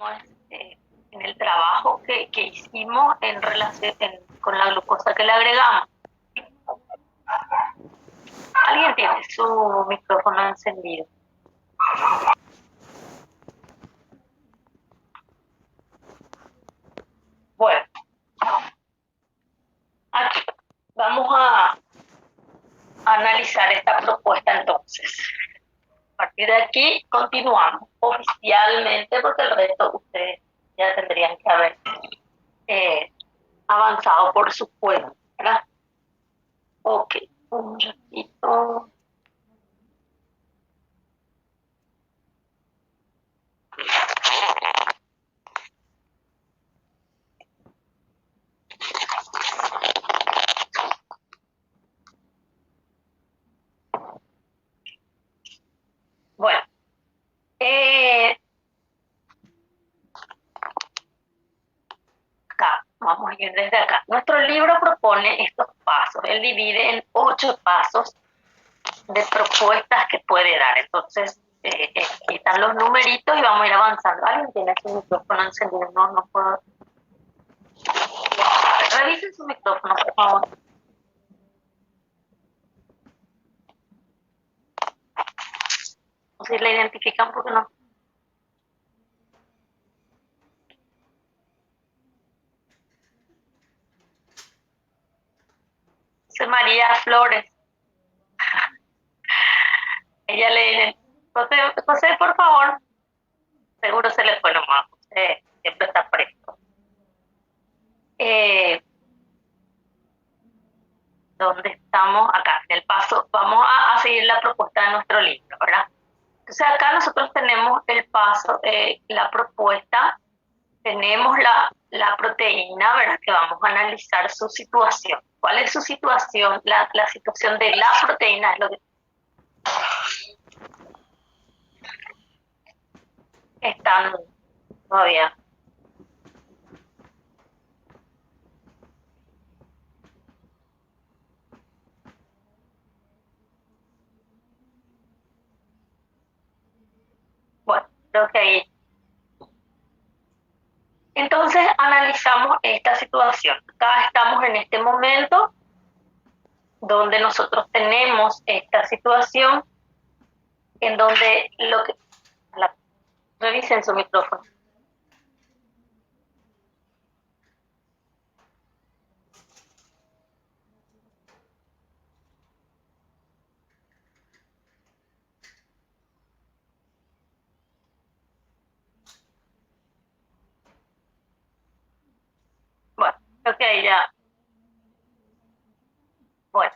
cómo es en el trabajo que hicimos en relación con la glucosa que le agregamos. ¿Alguien tiene su micrófono encendido? Bueno, aquí vamos a analizar esta propuesta entonces. A partir de aquí continuamos oficialmente porque el resto ustedes ya tendrían que haber avanzado por su cuenta, ¿verdad? Ok, un ratito. Bueno, acá, vamos a ir desde acá. Nuestro libro propone estos pasos. Él divide en 8 pasos de propuestas que puede dar. Entonces, aquí están los numeritos y vamos a ir avanzando. ¿Alguien tiene su micrófono encendido? No, no puedo. Revisen su micrófono, por favor. Si la identifican, porque no. Dice María Flores. Ella le José, José, por favor. Seguro se le fue nomás. Siempre está presto. ¿Dónde estamos? Acá, en el paso. Vamos a seguir la propuesta de nuestro libro, ¿verdad? Entonces acá nosotros tenemos el paso, la propuesta, tenemos la proteína, ¿verdad? Que vamos a analizar su situación. ¿Cuál es su situación? La situación de la proteína es lo que están todavía. Bueno, creo que ahí. Entonces analizamos esta situación. Acá estamos en este momento donde nosotros tenemos esta situación en donde lo que... revisen su micrófono. Bueno, creo que ahí ya... Bueno,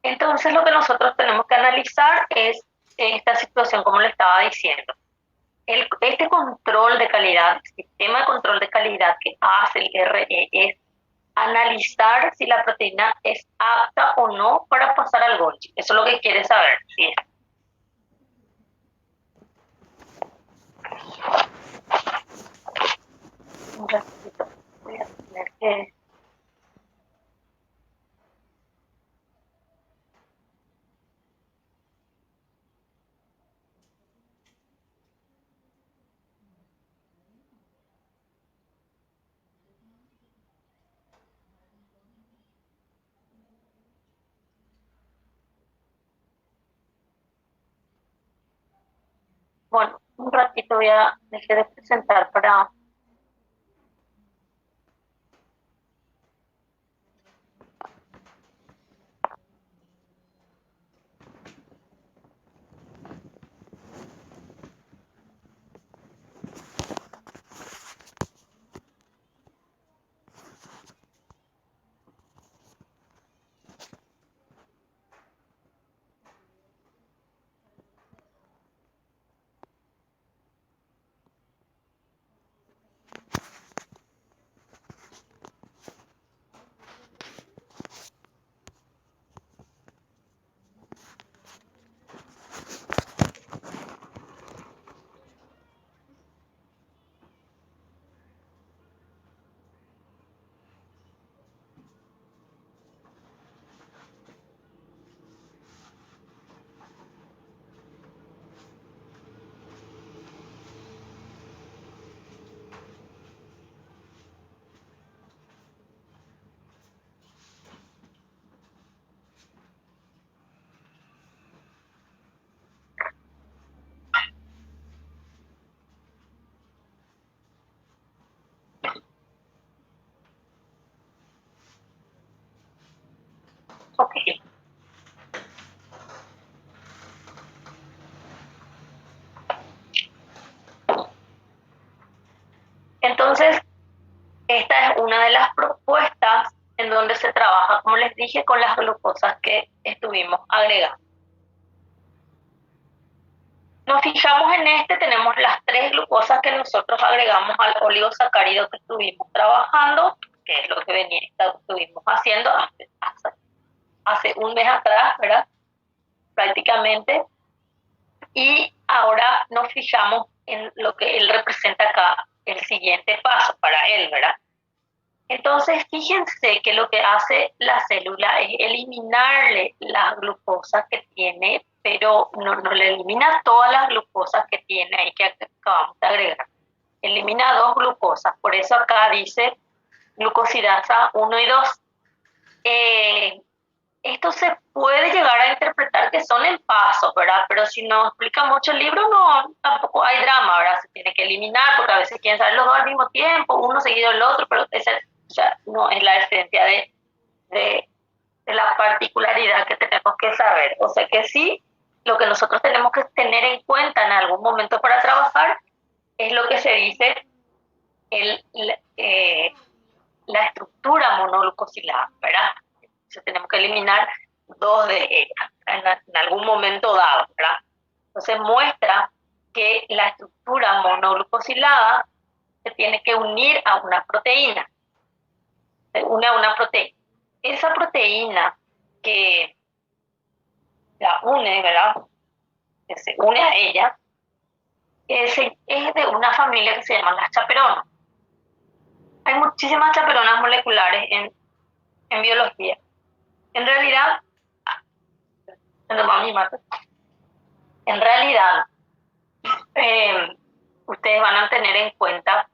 entonces lo que nosotros tenemos que analizar es esta situación, como le estaba diciendo. Este control de calidad, el sistema de control de calidad que hace el RE es analizar si la proteína es apta o no para pasar al Golgi. Eso es lo que quiere saber. ¿Sí? Un ratito. Voy a tener que... Bueno, un ratito voy a dejar de presentar para... Ok. Entonces, esta es una de las propuestas en donde se trabaja, como les dije, con las glucosas que estuvimos agregando. Nos fijamos en tenemos las 3 glucosas que nosotros agregamos al oligosacárido que estuvimos trabajando, que es lo que estuvimos haciendo hace un mes atrás, ¿verdad? Prácticamente. Y ahora nos fijamos en lo que él representa acá, el siguiente paso para él, ¿verdad? Entonces, fíjense que lo que hace la célula es eliminarle las glucosas que tiene, pero no le elimina todas las glucosas que tiene ahí que acabamos de agregar. Elimina 2 glucosas, por eso acá dice glucosidasa 1 y 2. Esto se puede llegar a interpretar que son en pasos, ¿verdad? Pero si no explica mucho el libro, no, tampoco hay drama, ¿verdad? Se tiene que eliminar porque a veces quieren saber los 2 al mismo tiempo, uno seguido del otro, pero esa no es la esencia de la particularidad que tenemos que saber. O sea que sí, lo que nosotros tenemos que tener en cuenta en algún momento para trabajar es lo que se dice la estructura monoglucosilada, ¿verdad? Entonces tenemos que eliminar 2 de ellas en algún momento dado, ¿verdad? Entonces muestra que la estructura monoglucosilada se tiene que unir a una proteína. Se une a una proteína. Esa proteína que la une, ¿verdad? Que se une a ella, es de una familia que se llama las chaperonas. Hay muchísimas chaperonas moleculares en biología. En realidad, en realidad, ustedes van a tener en cuenta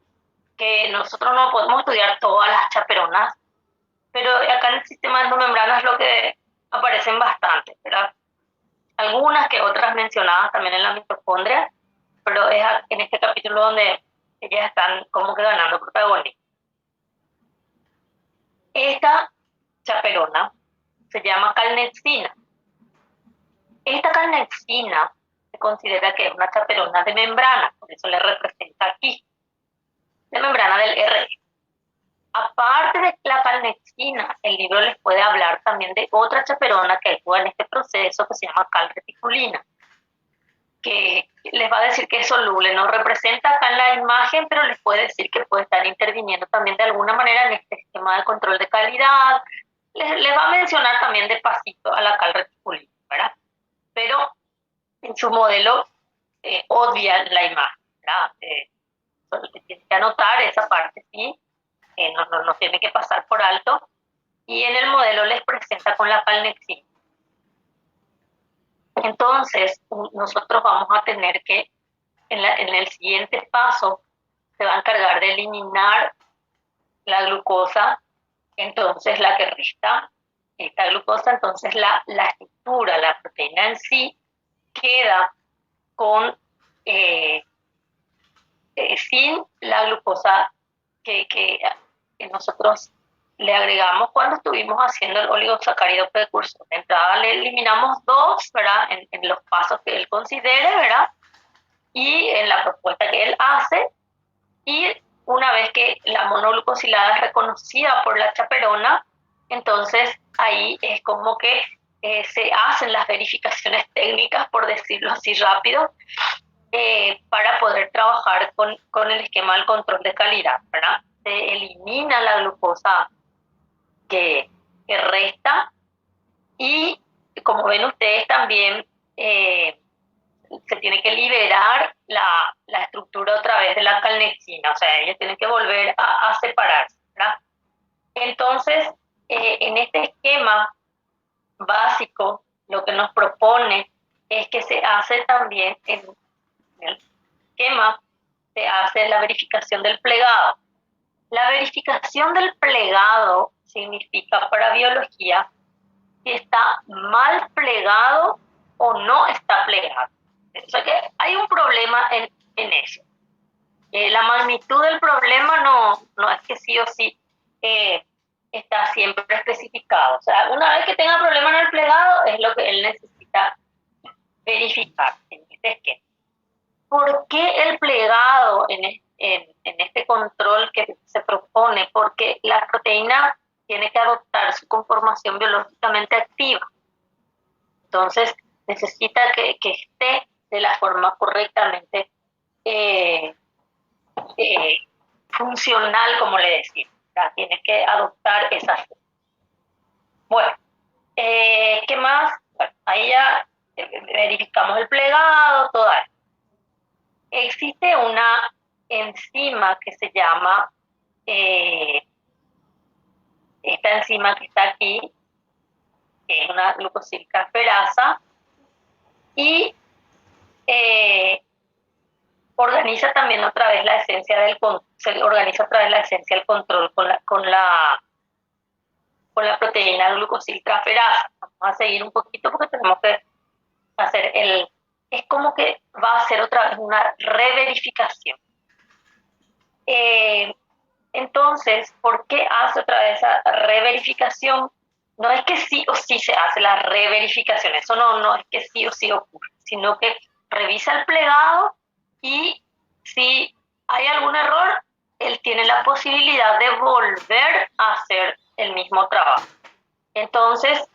que nosotros no podemos estudiar todas las chaperonas, pero acá en el sistema endomembrana es lo que aparecen bastante, ¿verdad? Algunas que otras mencionadas también en la mitocondria, pero es en este capítulo donde ellas están como que ganando protagonismo. Esta chaperona se llama calnexina. Esta calnexina se considera que es una chaperona de membrana, por eso le representa aquí, de membrana del RG. Aparte de la calnexina, el libro les puede hablar también de otra chaperona que actúa en este proceso que se llama calreticulina, que les va a decir que es soluble, no representa acá en la imagen, pero les puede decir que puede estar interviniendo también de alguna manera en este sistema de control de calidad. Les va a mencionar también de pasito a la calreticulina, ¿verdad? Pero en su modelo obvia la imagen, ¿verdad? Solo tiene que anotar esa parte, sí, no tiene que pasar por alto, y en el modelo les presenta con la calnexina. Entonces, nosotros vamos a tener que, en el siguiente paso, se va a encargar de eliminar la glucosa, entonces la que resta esta glucosa, entonces la estructura, la proteína en sí, queda con sin la glucosa que nosotros le agregamos cuando estuvimos haciendo el oligosacárido precursor. De entrada le eliminamos 2, ¿verdad? En los pasos que él considere, ¿verdad? Y en la propuesta que él hace, y una vez que la monoglucosilada es reconocida por la chaperona, entonces ahí es como que se hacen las verificaciones técnicas, por decirlo así rápido, para poder trabajar con el esquema del control de calidad, ¿verdad? Se elimina la glucosa que resta, y como ven ustedes también se tiene que liberar la estructura otra vez de la calnexina, o sea, ellos tienen que volver a separarse, ¿verdad? Entonces, en este esquema básico, lo que nos propone es que se hace también en el esquema, se hace la verificación del plegado. La verificación del plegado significa para biología si está mal plegado o no está plegado. O sea que hay un problema en eso. La magnitud del problema no es que sí o sí está siempre especificado. O sea, una vez que tenga problema en el plegado, es lo que él necesita verificar en este esquema. ¿Por qué el plegado en este control que se propone? Porque la proteína tiene que adoptar su conformación biológicamente activa. Entonces, necesita que esté de la forma correctamente funcional, como le decimos. O sea, tiene que adoptar esa forma. Bueno, ¿qué más? Bueno, ahí ya verificamos el plegado, todo eso. Existe una enzima que se llama, esta enzima que está aquí, que es una glucosiltraferasa, y organiza también otra vez la esencia del control con la proteína glucosiltraferasa. Vamos a seguir un poquito porque tenemos que hacer es como que va a hacer otra vez una reverificación. Entonces, ¿por qué hace otra vez esa reverificación? No es que sí o sí se hace la reverificación, eso no es que sí o sí ocurre, sino que revisa el plegado y si hay algún error, él tiene la posibilidad de volver a hacer el mismo trabajo. Entonces,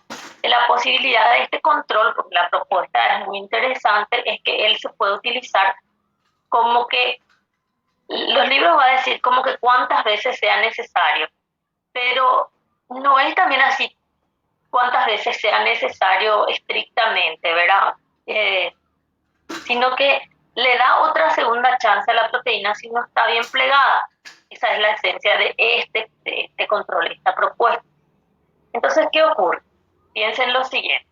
la posibilidad de este control, porque la propuesta es muy interesante, es que él se puede utilizar como que, los libros van a decir como que cuántas veces sea necesario, pero no es también así cuántas veces sea necesario estrictamente, ¿verdad? Sino que le da otra segunda chance a la proteína si no está bien plegada. Esa es la esencia de este control, esta propuesta. Entonces, ¿qué ocurre? Piensen lo siguiente.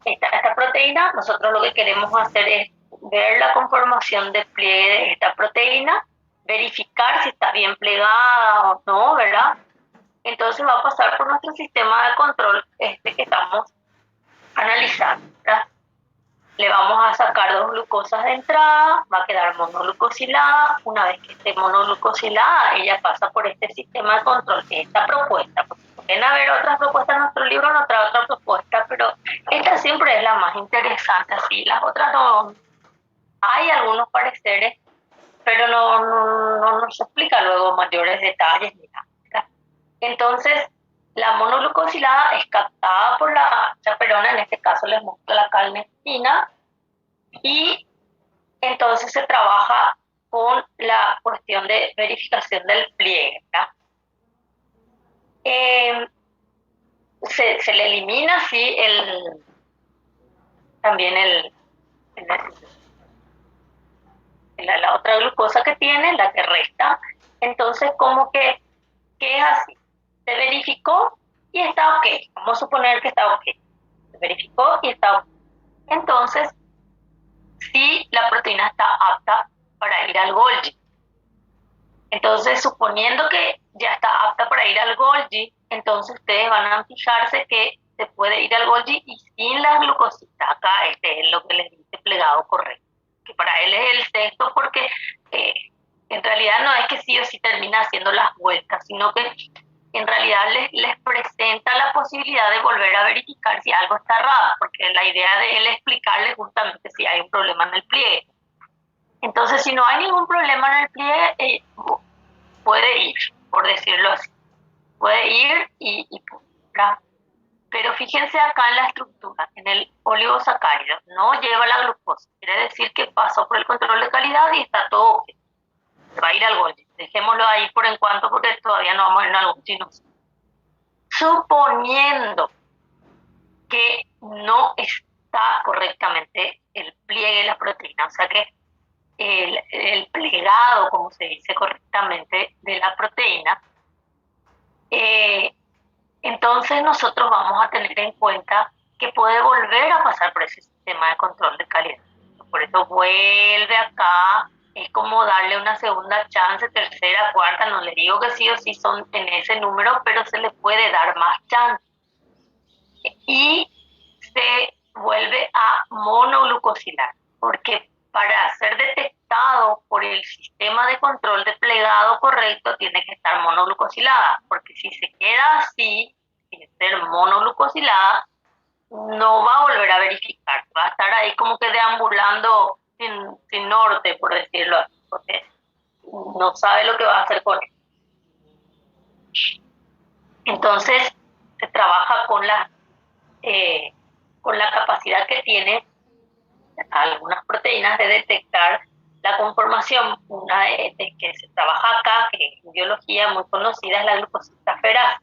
Esta proteína, nosotros lo que queremos hacer es ver la conformación de pliegue de esta proteína, verificar si está bien plegada o no, ¿verdad? Entonces va a pasar por nuestro sistema de control que estamos analizando, ¿verdad? Le vamos a sacar 2 glucosas de entrada, va a quedar monoglucosilada. Una vez que esté monoglucosilada, ella pasa por este sistema de control, esta propuesta. Pueden haber otras propuestas en nuestro libro, no trae otra propuesta, pero esta siempre es la más interesante, así. Las otras no. Hay algunos pareceres, pero no se explica luego mayores detalles ni nada. Entonces, la monoglucosilada es captada por la chaperona, en este caso les muestro la calnestina, y entonces se trabaja con la cuestión de verificación del pliegue, ¿verdad? Se le elimina, sí, también la otra glucosa que tiene, la que resta. Entonces, como que es así. Se verificó y está ok. Vamos a suponer que está ok. Se verificó y está ok. Entonces, si la proteína está apta para ir al Golgi. Entonces, suponiendo que ya está apta para ir al Golgi, entonces ustedes van a fijarse que se puede ir al Golgi y sin la glucosita. Acá este es lo que les dice plegado correcto. Que para él es el sexto porque en realidad no es que sí o sí termina haciendo las vueltas, sino que en realidad les presenta la posibilidad de volver a verificar si algo está errado, porque la idea de él es explicarles justamente si hay un problema en el pliegue. Entonces, si no hay ningún problema en el pliegue, puede ir, por decirlo así. Puede ir y pero fíjense acá en la estructura, en el oligosacárido, no lleva la glucosa. Quiere decir que pasó por el control de calidad y está todo ok. Va a ir al Golgi. Dejémoslo ahí por en cuanto porque todavía no vamos a ir al Golgi. Suponiendo que no está correctamente el pliegue de la proteína, o sea que el plegado, como se dice correctamente, de la proteína, entonces nosotros vamos a tener en cuenta que puede volver a pasar por ese sistema de control de calidad. Por eso vuelve acá, es como darle una segunda chance, tercera, cuarta, no les digo que sí o sí son en ese número, pero se les puede dar más chance. Y se vuelve a monoglucosilar, porque para ser detectado pero por el sistema de control de plegado correcto tiene que estar monoglucosilada, porque si se queda así, sin ser monoglucosilada, no va a volver a verificar, va a estar ahí como que deambulando sin norte, por decirlo así, porque no sabe lo que va a hacer con él. Entonces, se trabaja con la capacidad que tiene algunas proteínas de detectar la conformación. Una de que se trabaja acá, que en biología muy conocida, es la glucositaferasa.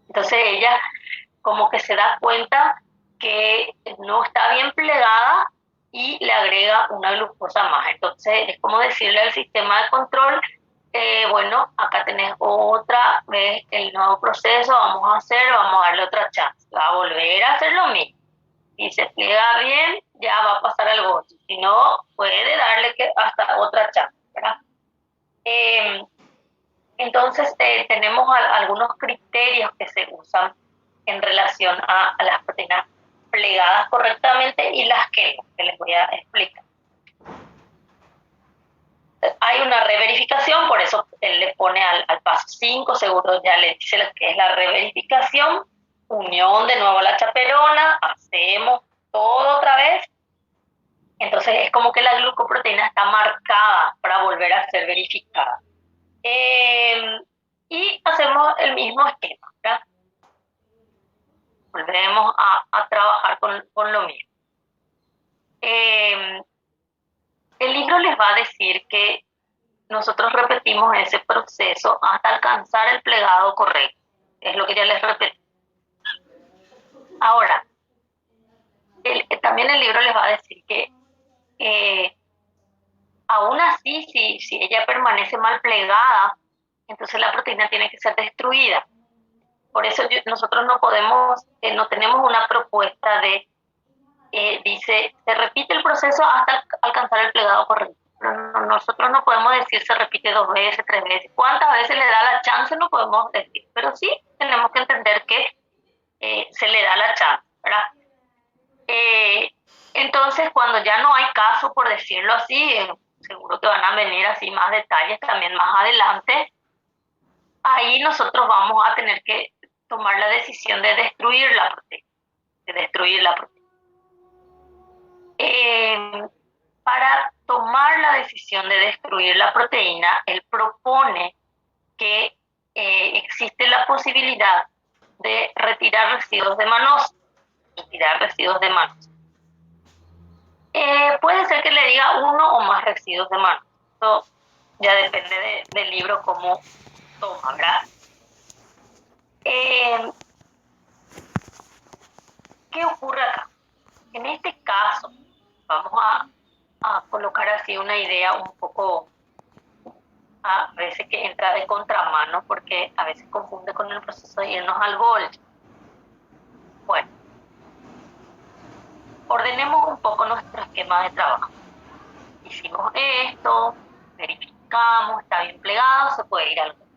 Entonces ella como que se da cuenta que no está bien plegada y le agrega una glucosa más. Entonces es como decirle al sistema de control, bueno, acá tenés otra vez el nuevo proceso, vamos a darle otra chance, va a volver a hacer lo mismo. Si se pliega bien, ya va a pasar algo. Si no, puede darle hasta otra chance, ¿verdad? Entonces, tenemos algunos criterios que se usan en relación a las proteínas plegadas correctamente y las que no, que les voy a explicar. Hay una reverificación, por eso él le pone al paso 5, seguro ya le dice lo que es la reverificación, unión de nuevo a la chaperona, hacemos todo otra vez. Entonces es como que la glucoproteína está marcada para volver a ser verificada. Y hacemos el mismo esquema, ¿verdad? Volvemos a trabajar con lo mismo. El libro les va a decir que nosotros repetimos ese proceso hasta alcanzar el plegado correcto. Es lo que ya les repetí. Ahora, también el libro les va a decir que aún así, si ella permanece mal plegada, entonces la proteína tiene que ser destruida. Por eso nosotros no podemos, no tenemos una propuesta de, dice, se repite el proceso hasta alcanzar el plegado correcto. Pero nosotros no podemos decir se repite 2 veces, 3 veces. ¿Cuántas veces le da la chance? No podemos decir. Pero sí tenemos que entender que se le da la chance, ¿verdad? Entonces, cuando ya no hay caso, por decirlo así, seguro que van a venir así más detalles también más adelante, ahí nosotros vamos a tener que tomar la decisión de destruir la proteína. Para tomar la decisión de destruir la proteína, él propone que existe la posibilidad de retirar residuos de manosis. Puede ser que le diga 1 o más residuos de mano. Eso ya depende del libro cómo toma, ¿verdad? ¿Qué ocurre acá? En este caso, vamos a colocar así una idea un poco, a veces que entra de contramano, porque a veces confunde con el proceso de irnos al gol. Bueno, ordenemos un poco nuestro esquema de trabajo. Hicimos esto, verificamos, está bien plegado, se puede ir al gol.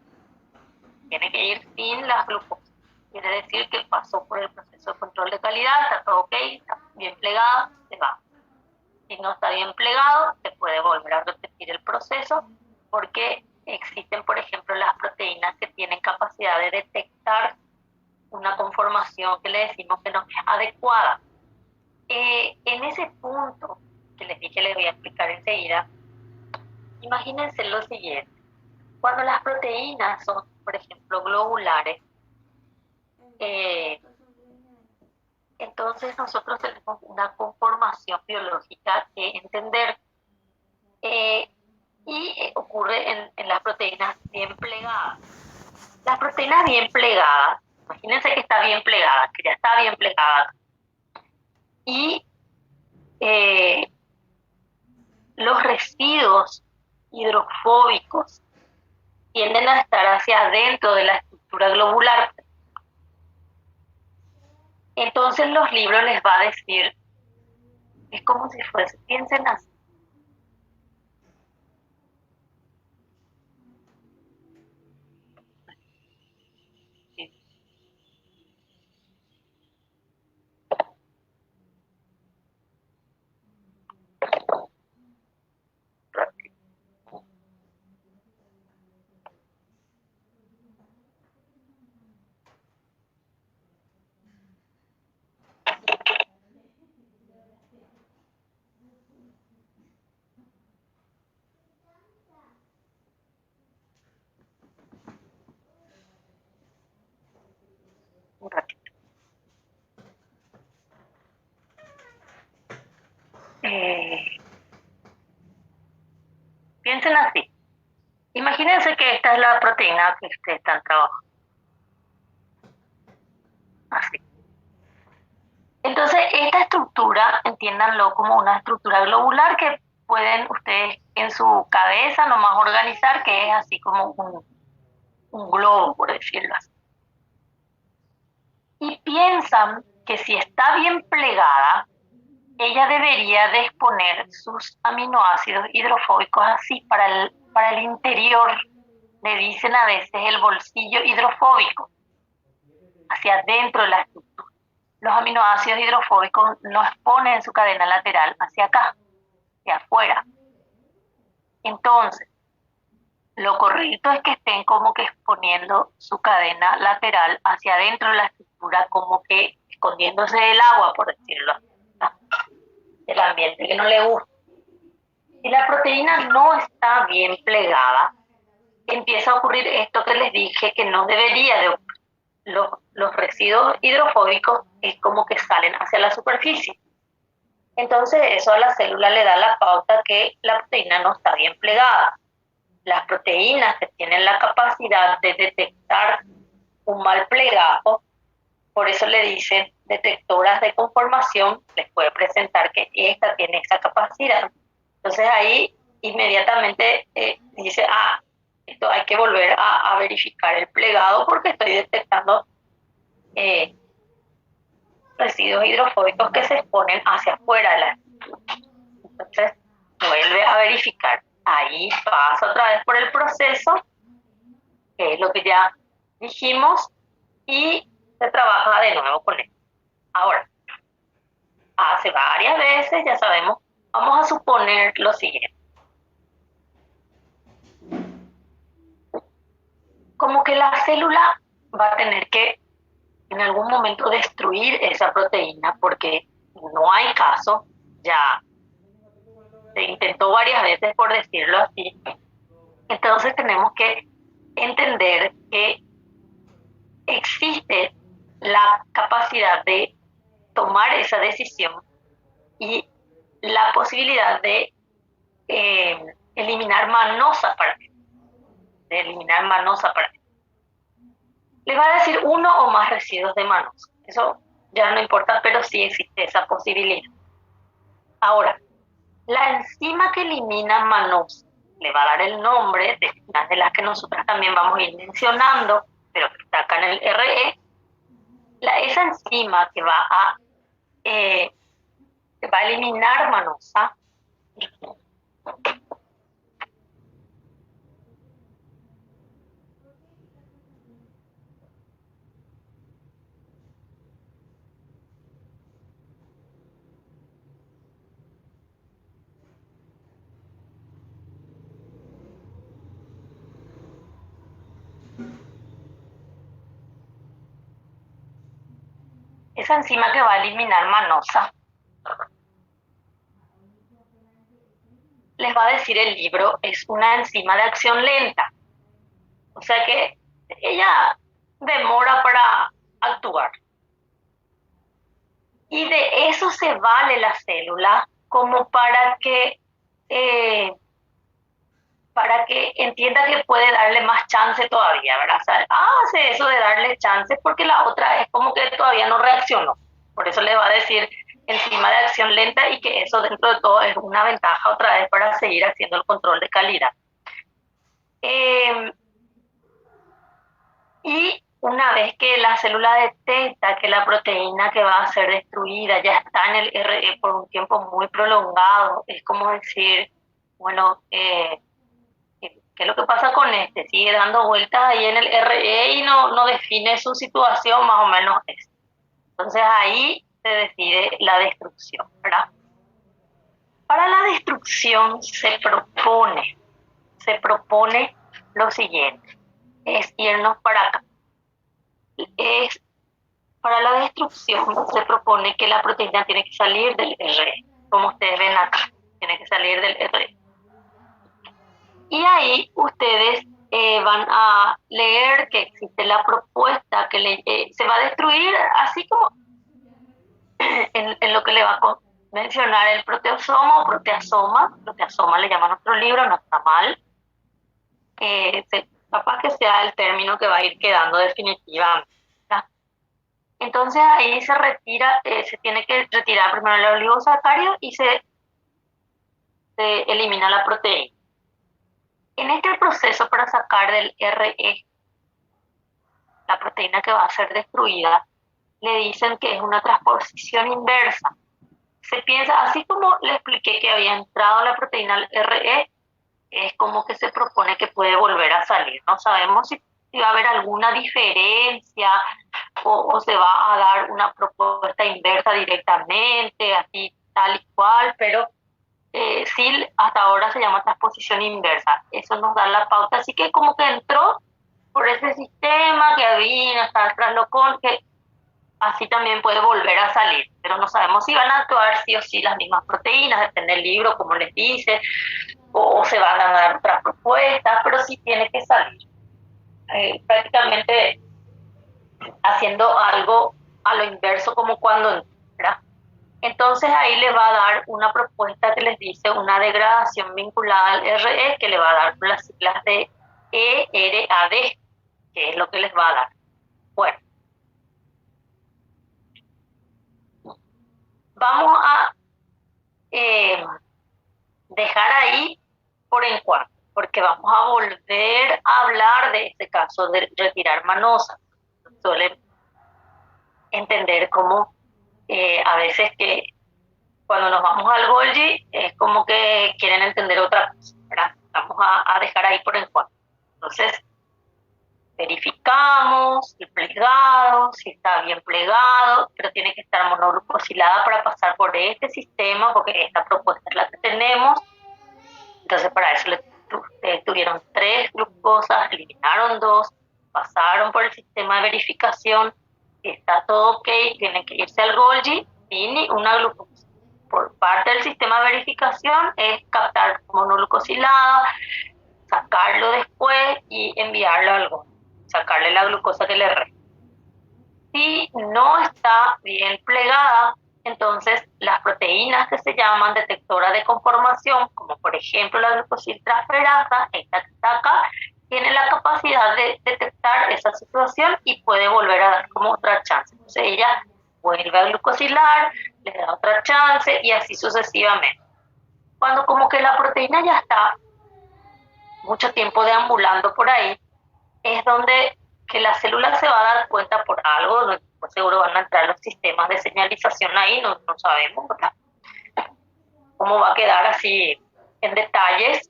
Tiene que ir sin las glucosas. Quiere decir que pasó por el proceso de control de calidad, está todo ok, está bien plegado, se va. Si no está bien plegado, se puede volver a repetir el proceso porque existen, por ejemplo, las proteínas que tienen capacidad de detectar una conformación que le decimos que no es adecuada. En ese punto, que les dije, les voy a explicar enseguida, imagínense lo siguiente. Cuando las proteínas son, por ejemplo, globulares, entonces nosotros tenemos una conformación biológica que entender y ocurre en las proteínas bien plegadas. Las proteínas bien plegadas, imagínense que está bien plegada, que ya está bien plegada, y los residuos hidrofóbicos tienden a estar hacia adentro de la estructura globular. Entonces los libros les va a decir, es como si fuese, piensen así. Piensen así. Imagínense que esta es la proteína que ustedes están trabajando. Así. Entonces, esta estructura, entiéndanlo como una estructura globular que pueden ustedes en su cabeza nomás organizar, que es así como un globo, por decirlo así. Y piensan que si está bien plegada, ella debería de exponer sus aminoácidos hidrofóbicos así para el interior. Le dicen a veces el bolsillo hidrofóbico, hacia adentro de la estructura. Los aminoácidos hidrofóbicos no exponen su cadena lateral hacia acá, hacia afuera. Entonces, lo correcto es que estén como que exponiendo su cadena lateral hacia adentro de la estructura, como que escondiéndose del agua, por decirlo así, del ambiente que no le gusta. Si la proteína no está bien plegada, empieza a ocurrir esto que les dije que no debería de ocurrir. Los residuos hidrofóbicos es como que salen hacia la superficie. Entonces eso a la célula le da la pauta que la proteína no está bien plegada. Las proteínas que tienen la capacidad de detectar un mal plegado, por eso le dicen detectoras de conformación, les puede presentar que esta tiene esa capacidad. Entonces ahí inmediatamente dice, esto hay que volver a verificar el plegado porque estoy detectando residuos hidrofóbicos que se exponen hacia afuera de la estructura. Entonces vuelve a verificar. Ahí pasa otra vez por el proceso, que es lo que ya dijimos, y se trabaja de nuevo con esto. Ahora, hace varias veces, ya sabemos, vamos a suponer lo siguiente. Como que la célula va a tener que en algún momento destruir esa proteína porque no hay caso, ya se intentó varias veces por decirlo así. Entonces tenemos que entender que existe la capacidad de tomar esa decisión y la posibilidad de eliminar manosa para ti. Le va a decir uno o más residuos de manosa. Eso ya no importa, pero sí existe esa posibilidad. Ahora, la enzima que elimina manosa le va a dar el nombre de una de las que nosotras también vamos a ir mencionando, pero que está acá en el RE. Esa enzima que va a eliminar manosa esa enzima que va a eliminar manosa, les va a decir el libro, es una enzima de acción lenta. O sea que ella demora para actuar. Y de eso se vale la célula como para que entienda que puede darle más chance todavía, ¿verdad? O sea, hace eso de darle chance porque la otra es como que todavía no reaccionó. Por eso le va a decir enzima de acción lenta y que eso dentro de todo es una ventaja otra vez para seguir haciendo el control de calidad. Y una vez que la célula detecta que la proteína que va a ser destruida ya está en el RE por un tiempo muy prolongado, es como decir, bueno, ¿qué es lo que pasa con este? Sigue dando vueltas ahí en el RE y no define su situación, más o menos es. Entonces ahí se decide la destrucción, ¿verdad? Para la destrucción se propone lo siguiente, es irnos para acá. Para la destrucción se propone que la proteína tiene que salir del RE, como ustedes ven acá, tiene que salir del RE. Y ahí ustedes van a leer que existe la propuesta que se va a destruir así como en lo que le va mencionar el proteosoma o proteasoma. Proteasoma le llama a nuestro libro, no está mal. Capaz que sea el término que va a ir quedando definitivamente. Entonces ahí se retira, se tiene que retirar primero el oligosacario y se elimina la proteína. En este proceso para sacar del RE la proteína que va a ser destruida, le dicen que es una transposición inversa. Se piensa, así como le expliqué que había entrado la proteína al RE, es como que se propone que puede volver a salir. No sabemos si va a haber alguna diferencia o se va a dar una propuesta inversa directamente, así tal y cual, pero sí, hasta ahora se llama transposición inversa. Eso nos da la pauta, así que como que entró por ese sistema que había hasta el traslocón, que así también puede volver a salir, pero no sabemos si van a actuar sí o sí las mismas proteínas, depende del libro, como les dice, o se van a dar otras propuestas, pero sí tiene que salir. Prácticamente haciendo algo a lo inverso como cuando entra. Entonces ahí les va a dar una propuesta que les dice una degradación vinculada al RE que le va a dar las siglas de ERAD, que es lo que les va a dar. Bueno, vamos a dejar ahí por encuentro, porque vamos a volver a hablar de este caso de retirar manosa. Suelen entender como a veces que cuando nos vamos al Golgi es como que quieren entender otra cosa, ¿verdad? Vamos a dejar ahí por encuentro. Entonces, verificamos el plegado, si está bien plegado, pero tiene que estar monoglucosilada para pasar por este sistema, porque esta propuesta es la que tenemos. Entonces, para eso tuvieron 3 glucosas, eliminaron 2, pasaron por el sistema de verificación, está todo ok, tienen que irse al Golgi, y una glucosa. Por parte del sistema de verificación es captar monoglucosilada, sacarlo después y enviarlo al Golgi, sacarle la glucosa que le resta. Si no está bien plegada, entonces las proteínas que se llaman detectoras de conformación, como por ejemplo la glucosiltransferasa, esta que está acá, tiene la capacidad de detectar esa situación y puede volver a dar como otra chance. Entonces ella vuelve a glucosilar, le da otra chance y así sucesivamente. Cuando como que la proteína ya está mucho tiempo deambulando por ahí, es donde que la célula se va a dar cuenta por algo, no, pues seguro van a entrar los sistemas de señalización ahí, no sabemos, ¿verdad? Cómo va a quedar así en detalles.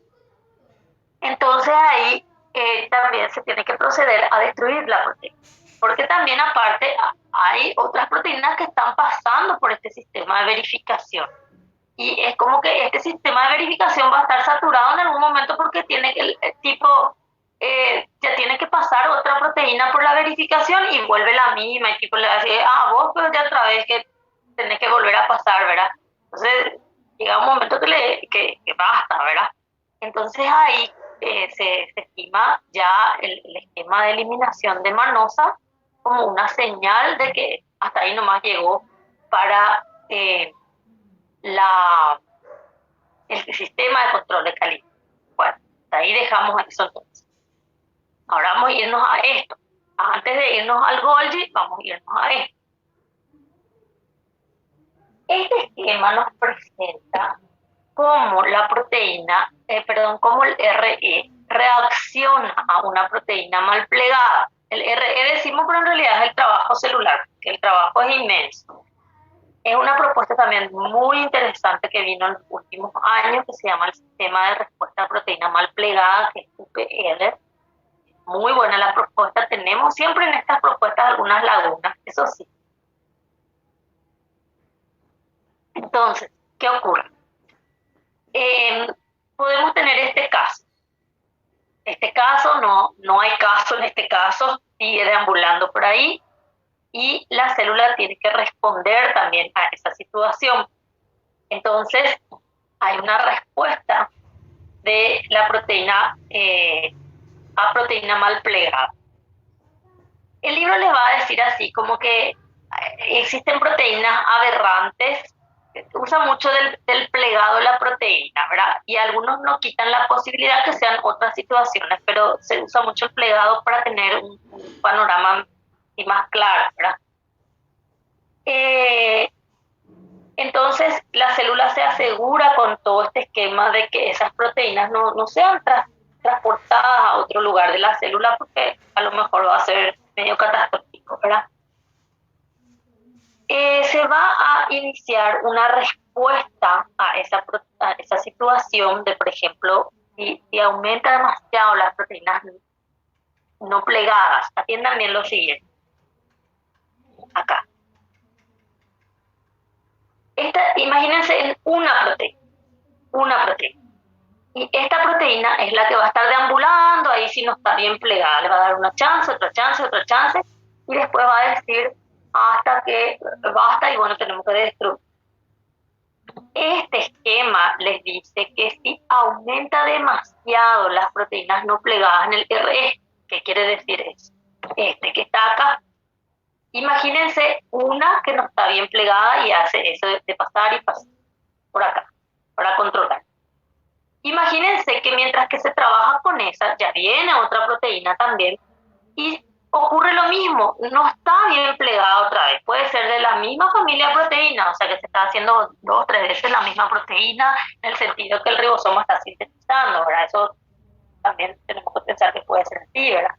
Entonces ahí también se tiene que proceder a destruir la proteína, porque también aparte hay otras proteínas que están pasando por este sistema de verificación. Y es como que este sistema de verificación va a estar saturado en algún momento porque tiene que, ya tiene que pasar otra proteína por la verificación y vuelve la misma, y tipo le va a decir, vos pero ya otra vez que tenés que volver a pasar, ¿verdad? Entonces llega un momento que basta, ¿verdad? Entonces ahí se estima ya el esquema de eliminación de manosa como una señal de que hasta ahí nomás llegó para el sistema de control de calidad. Bueno, ahí dejamos eso entonces. Ahora vamos a irnos a esto. Antes de irnos al Golgi, vamos a irnos a esto. Este esquema nos presenta cómo la proteína, cómo el RE reacciona a una proteína mal plegada. El RE decimos, pero en realidad es el trabajo celular, que el trabajo es inmenso. Es una propuesta también muy interesante que vino en los últimos años, que se llama el Sistema de Respuesta a Proteína Mal Plegada, que es UPL. Muy buena la propuesta. Tenemos siempre en estas propuestas algunas lagunas, eso sí. Entonces, ¿qué ocurre? Podemos tener este caso. Este caso, no hay caso en este caso, sigue deambulando por ahí, y la célula tiene que responder también a esa situación. Entonces, hay una respuesta de la proteína a proteína mal plegada. El libro les va a decir así, como que existen proteínas aberrantes usa mucho del plegado de la proteína, ¿verdad? Y algunos no quitan la posibilidad que sean otras situaciones, pero se usa mucho el plegado para tener un panorama y más claro, ¿verdad? Eh, entonces, la célula se asegura con todo este esquema de que esas proteínas no sean transportadas a otro lugar de la célula porque a lo mejor va a ser medio catastrófico, ¿verdad? Se va a iniciar una respuesta a esa situación de, por ejemplo, si aumenta demasiado las proteínas no plegadas. Atiendan bien lo siguiente, acá. Imagínense en una proteína. Y esta proteína es la que va a estar deambulando, ahí si no está bien plegada, le va a dar una chance, otra chance, otra chance, y después va a decir hasta que basta y bueno, tenemos que destruir. Este esquema les dice que si aumenta demasiado las proteínas no plegadas en el RE, ¿qué quiere decir eso? Este que está acá. Imagínense una que no está bien plegada y hace eso de pasar y pasar por acá, para controlar. Imagínense que mientras que se trabaja con esa, ya viene otra proteína también y ocurre lo mismo, no está bien plegada otra vez. Puede ser de la misma familia de proteínas, o sea que se está haciendo 2 o 3 veces la misma proteína en el sentido que el ribosoma está sintetizando, ¿verdad? Eso también tenemos que pensar que puede ser así, ¿verdad?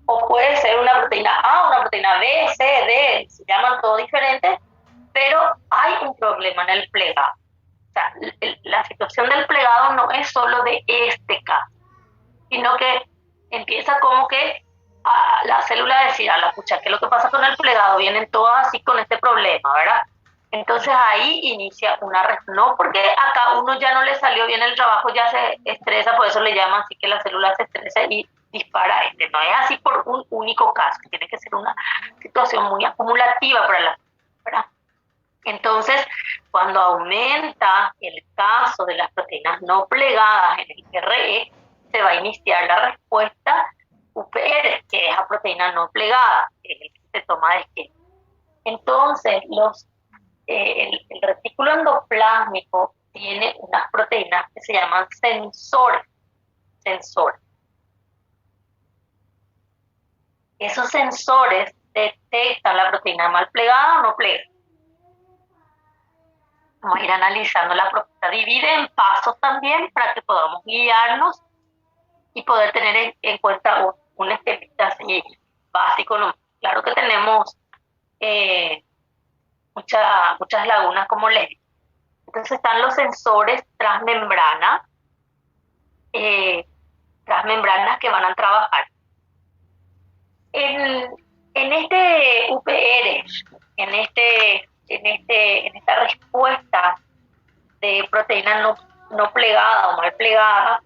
O puede ser una proteína A, una proteína B, C, D, se llaman todos diferentes, pero hay un problema en el plegado. O sea, la situación del plegado no es solo de este caso, sino que empieza como que a la célula decir, a la pucha, ¿qué es lo que pasa con el plegado? Vienen todas así con este problema, ¿verdad? Entonces ahí inicia una no porque acá uno ya no le salió bien el trabajo, ya se estresa, por eso le llaman así que la célula se estresa y dispara este. No es así por un único caso, tiene que ser una situación muy acumulativa para la, ¿verdad? Entonces, cuando aumenta el caso de las proteínas no plegadas en el RE, se va a iniciar la respuesta UPR, que es la proteína no plegada, que es el que se toma de esquema. Entonces, el retículo endoplásmico tiene unas proteínas que se llaman sensores. Esos sensores detectan la proteína mal plegada o no plegada. Vamos a ir analizando la propuesta. Divide en pasos también para que podamos guiarnos y poder tener en cuenta un esquemita así básico. ¿No? Claro que tenemos muchas lagunas, como les digo. Entonces están los sensores transmembranas que van a trabajar. En este UPR, en esta respuesta de proteína no plegada o mal plegada,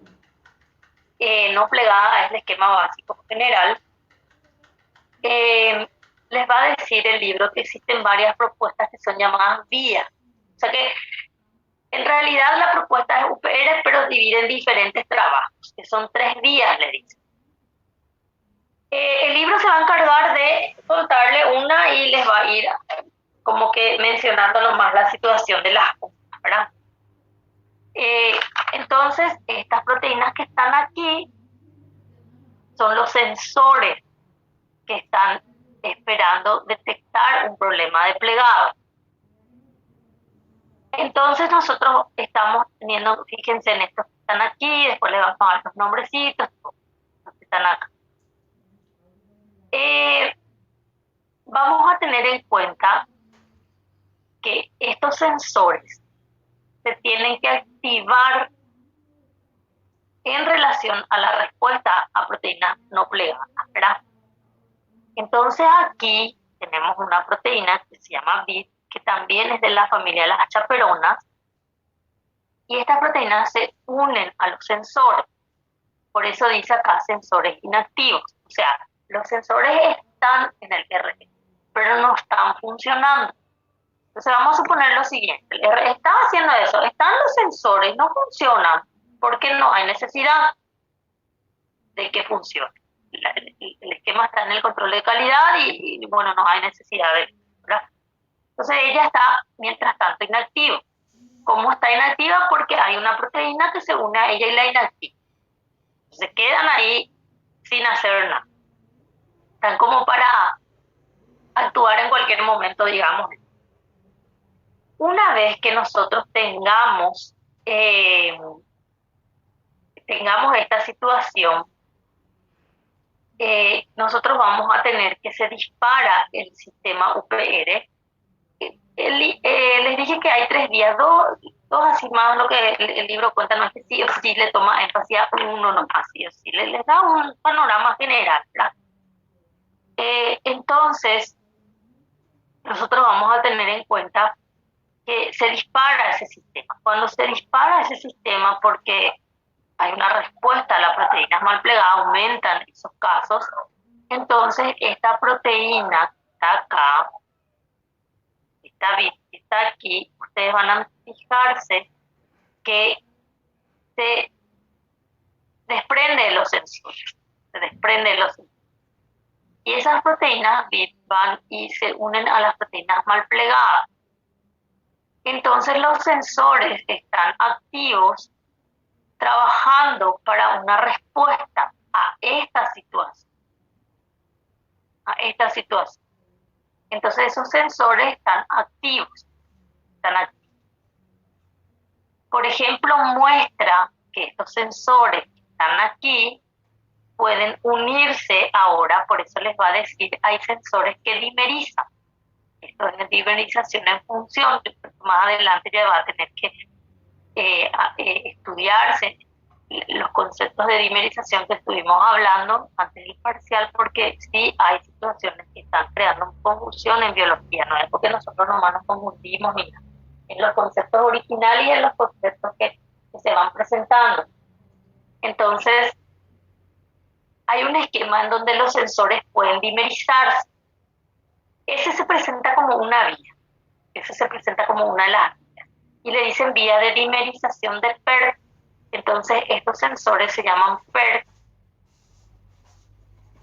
no plegada es el esquema básico general, les va a decir el libro que existen varias propuestas que son llamadas vías. O sea que en realidad la propuesta es UPR, pero divide en diferentes trabajos, que son 3 vías, le dice. El libro se va a encargar de contarle una y les va a ir como que mencionando nomás la situación de las cosas, ¿verdad? Entonces, estas proteínas que están aquí son los sensores que están esperando detectar un problema de plegado. Entonces nosotros estamos teniendo, fíjense en estos que están aquí, después les vamos a dar los nombrecitos, los que están acá. Vamos a tener en cuenta que estos sensores se tienen que activar en relación a la respuesta a proteínas no plegadas, ¿verdad? Entonces aquí tenemos una proteína que se llama BIT, que también es de la familia de las chaperonas, y estas proteínas se unen a los sensores. Por eso dice acá sensores inactivos. O sea, los sensores están en el RE, pero no están funcionando. Entonces vamos a suponer lo siguiente. El RE está haciendo eso. Están los sensores, no funcionan porque no hay necesidad de que funcione. El esquema está en el control de calidad y bueno, no hay necesidad de, ¿verdad? Entonces ella está, mientras tanto, inactiva. ¿Cómo está inactiva? Porque hay una proteína que se une a ella y la inactiva. Se quedan ahí sin hacer nada. Están como para actuar en cualquier momento, digamos. Una vez que nosotros tengamos esta situación, nosotros vamos a tener que se dispara el sistema UPR. Les dije que hay 3 días, dos así más lo que el libro cuenta, no es que sí o sí le toma énfasis a uno nomás, sí o sí, les da un panorama general, ¿verdad? Entonces, nosotros vamos a tener en cuenta que se dispara ese sistema. Cuando se dispara ese sistema, porque hay una respuesta a las proteínas mal plegadas, aumentan esos casos, entonces esta proteína está acá, está aquí, ustedes van a fijarse que se desprende de los sensores, se desprende de los sensores. Y esas proteínas VIP van y se unen a las proteínas mal plegadas. Entonces los sensores están activos trabajando para una respuesta a esta situación. Entonces esos sensores están activos. Por ejemplo, muestra que estos sensores que están aquí pueden unirse ahora, por eso les va a decir, hay sensores que dimerizan. Esto es dimerización en función, más adelante ya va a tener que estudiarse los conceptos de dimerización que estuvimos hablando antes del parcial, porque sí hay situaciones que están creando confusión en biología, no es porque nosotros nomás nos confundimos ni nada. En los conceptos originales y en los conceptos que se van presentando. Entonces, hay un esquema en donde los sensores pueden dimerizarse. Ese se presenta como una vía, ese se presenta como una de las vías, y le dicen vía de dimerización de PERC. Entonces, estos sensores se llaman PERC.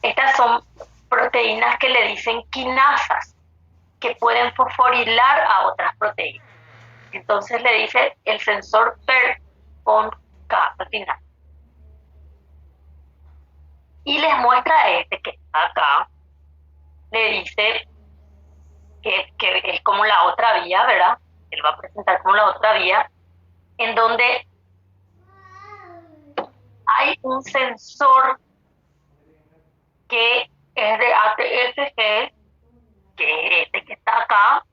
Estas son proteínas que le dicen quinasas, que pueden fosforilar a otras proteínas. Entonces le dice el sensor PERC con K al final. Y les muestra este que está acá. Le dice que es como la otra vía, ¿verdad? Él va a presentar como la otra vía, en donde hay un sensor que es de ATFG, que es este que está acá,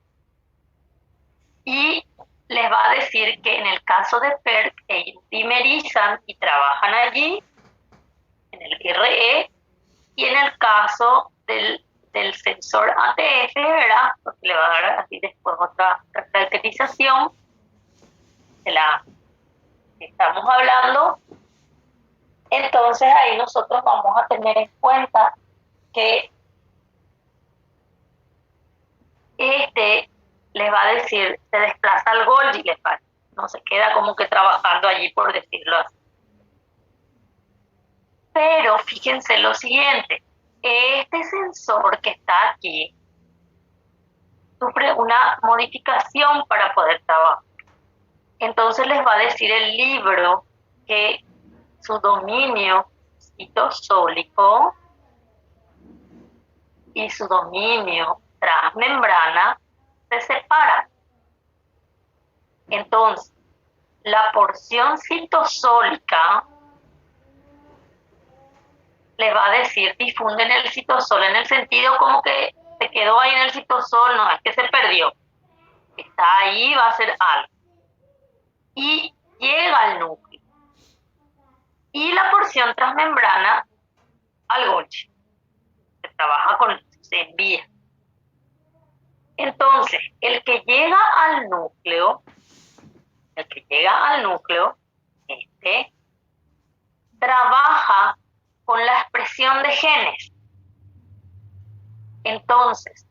y les va a decir que en el caso de PERC, ellos dimerizan y trabajan allí, en el RE, y en el caso del sensor ATF, ¿verdad? Porque le va a dar así después otra caracterización de la que estamos hablando. Entonces ahí nosotros vamos a tener en cuenta que les va a decir, se desplaza al Golgi, no se queda como que trabajando allí, por decirlo así. Pero fíjense lo siguiente, este sensor que está aquí sufre una modificación para poder trabajar. Entonces les va a decir el libro que su dominio citosólico y su dominio transmembrana se separan. Entonces, la porción citosólica le va a decir difunde en el citosol, en el sentido como que se quedó ahí en el citosol, no es que se perdió, está ahí, va a ser algo. Y llega al núcleo. Y la porción transmembrana al Golgi. Se trabaja se envía. Entonces, el que llega al núcleo, trabaja con la expresión de genes. Entonces,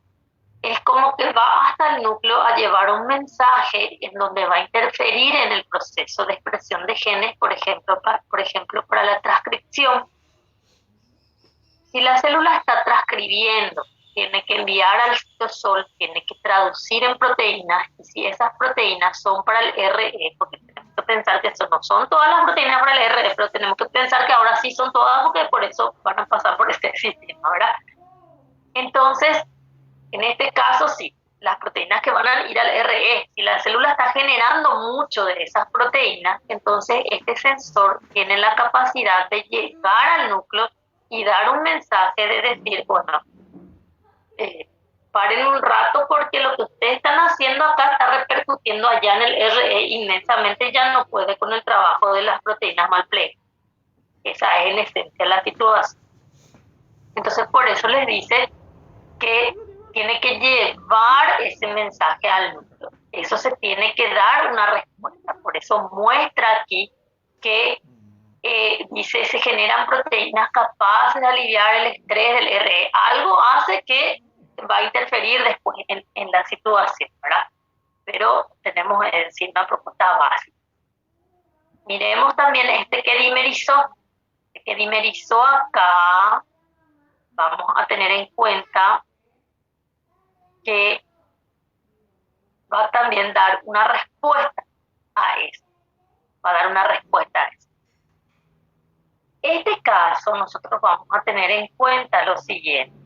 es como que va hasta el núcleo a llevar un mensaje en donde va a interferir en el proceso de expresión de genes, por ejemplo, para la transcripción. Si la célula está transcribiendo tiene que enviar al citosol, tiene que traducir en proteínas, y si esas proteínas son para el RE, porque tenemos que pensar que eso no son todas las proteínas para el RE, pero tenemos que pensar que ahora sí son todas, porque por eso van a pasar por este sistema, ¿verdad? Entonces, en este caso sí, las proteínas que van a ir al RE, si la célula está generando mucho de esas proteínas, entonces este sensor tiene la capacidad de llegar al núcleo y dar un mensaje de decir, bueno, paren un rato porque lo que ustedes están haciendo acá está repercutiendo allá en el RE inmensamente, ya no puede con el trabajo de las proteínas mal plegadas. Esa es en esencia la situación. Entonces por eso les dice que tiene que llevar ese mensaje al núcleo. Eso se tiene que dar una respuesta. Por eso muestra aquí que dice se generan proteínas capaces de aliviar el estrés del RE. Algo hace que va a interferir después en la situación, ¿verdad? Pero tenemos en sí una propuesta básica. Miremos también este que dimerizó. Este que dimerizó acá, vamos a tener en cuenta que va a también dar una respuesta a eso. Va a dar una respuesta a eso. Este caso nosotros vamos a tener en cuenta lo siguiente.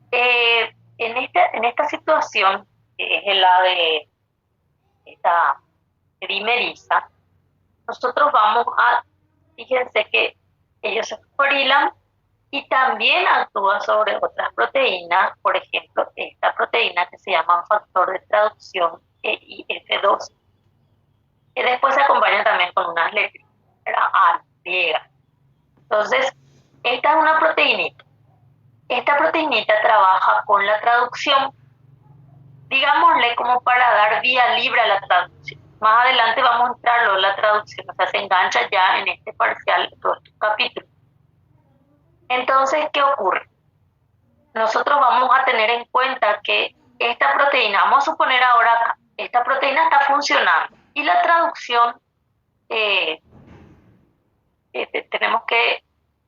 En esta situación, que es la de esta dimeriza, nosotros vamos a, fíjense que ellos se fosforilan y también actúa sobre otras proteínas, por ejemplo, esta proteína que se llama factor de traducción EIF2, que después se acompaña también con unas letras, A, griega. Entonces, esta es una proteinita. Esta proteinita trabaja con la traducción, digámosle como para dar vía libre a la traducción. Más adelante vamos a entrarlo en la traducción, o sea, se engancha ya en este parcial, todo este capítulo. Entonces, ¿qué ocurre? Nosotros vamos a tener en cuenta que esta proteína, vamos a suponer ahora acá, esta proteína está funcionando y la traducción tenemos que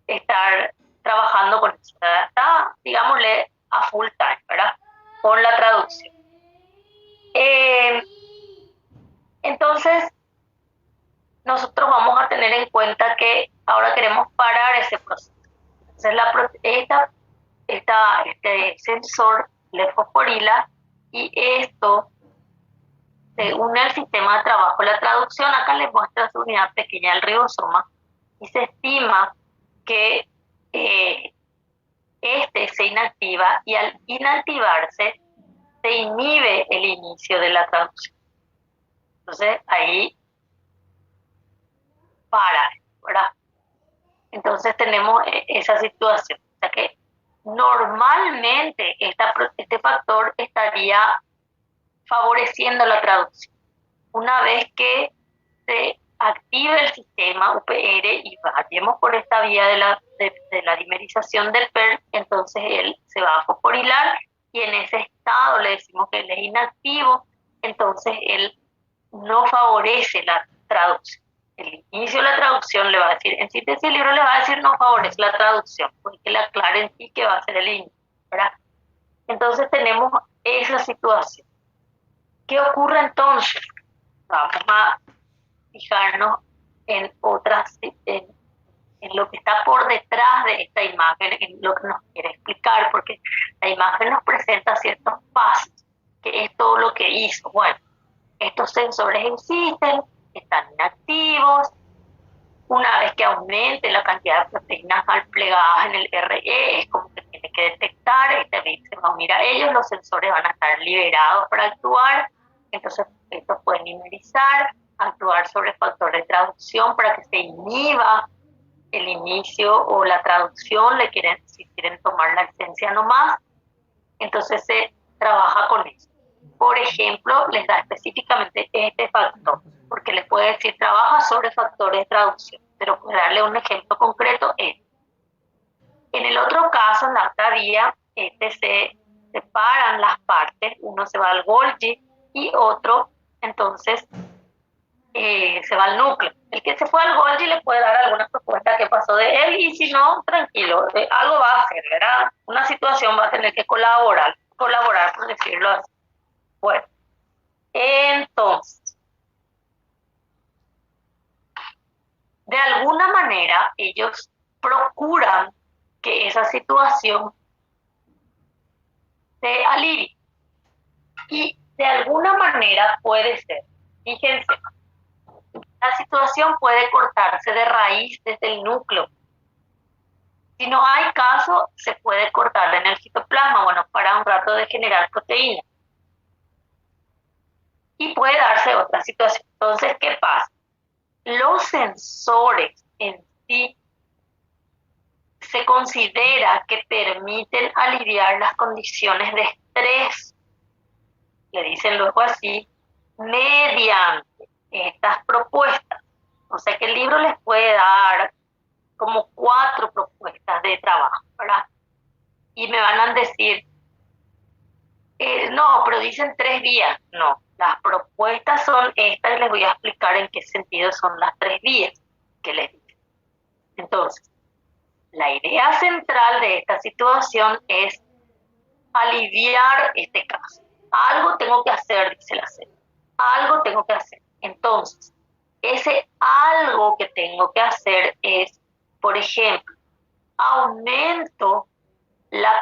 estar trabajando con eso, ¿verdad? Está, digámosle, a full time, ¿verdad? Con la traducción. Entonces, nosotros vamos a tener en cuenta que ahora queremos parar ese proceso. Entonces, este sensor le fosforila y esto se une al sistema de trabajo. La traducción acá les muestra su unidad pequeña, el ribosoma, y se estima que este se inactiva y al inactivarse se inhibe el inicio de la traducción. Entonces ahí para, ¿verdad? Entonces tenemos esa situación. O sea que normalmente este factor estaría favoreciendo la traducción. Una vez que se active el sistema UPR y vayamos por esta vía de la dimerización del PER, entonces él se va a fosforilar y en ese estado le decimos que él es inactivo, entonces él no favorece la traducción. El inicio de la traducción le va a decir, en síntesis el libro le va a decir no favorece la traducción, porque le aclara en sí que va a ser el inicio, ¿verdad? Entonces tenemos esa situación. ¿Qué ocurre entonces? Vamos a fijarnos en en lo que está por detrás de esta imagen, en lo que nos quiere explicar, porque la imagen nos presenta ciertos pasos, que es todo lo que hizo. Bueno, estos sensores existen, están inactivos. Una vez que aumente la cantidad de proteínas mal plegadas en el RE, es como que tiene que detectar, este bit se va a unir a ellos, los sensores van a estar liberados para actuar, entonces estos pueden dimerizar, actuar sobre factores de traducción para que se inhiba el inicio o la traducción, si quieren tomar la esencia nomás, entonces se trabaja con eso. Por ejemplo, les da específicamente este factor, porque les puede decir trabaja sobre factores de traducción, pero puede darle un ejemplo concreto. En el otro caso, en la otra vía, se separan las partes, uno se va al Golgi y otro, entonces, se va al núcleo. El que se fue al Golgi le puede dar alguna propuesta que pasó de él y si no, tranquilo, algo va a hacer, ¿verdad? Una situación va a tener que colaborar por decirlo así. Bueno, entonces, de alguna manera ellos procuran que esa situación se alivie y de alguna manera puede ser, fíjense, la situación puede cortarse de raíz desde el núcleo. Si no hay caso, se puede cortar en el citoplasma, bueno, para un rato de generar proteína. Y puede darse otra situación. Entonces, ¿qué pasa? Los sensores en sí se considera que permiten aliviar las condiciones de estrés, le dicen luego así, mediante estas propuestas. O sea que el libro les puede dar como 4 propuestas de trabajo, ¿verdad? Y me van a decir, no, pero dicen 3 días. No, las propuestas son estas y les voy a explicar en qué sentido son las 3 días que les dije. Entonces, la idea central de esta situación es aliviar este caso. Algo tengo que hacer, dice la célula. Algo tengo que hacer. Entonces, ese algo que tengo que hacer es, por ejemplo, aumento la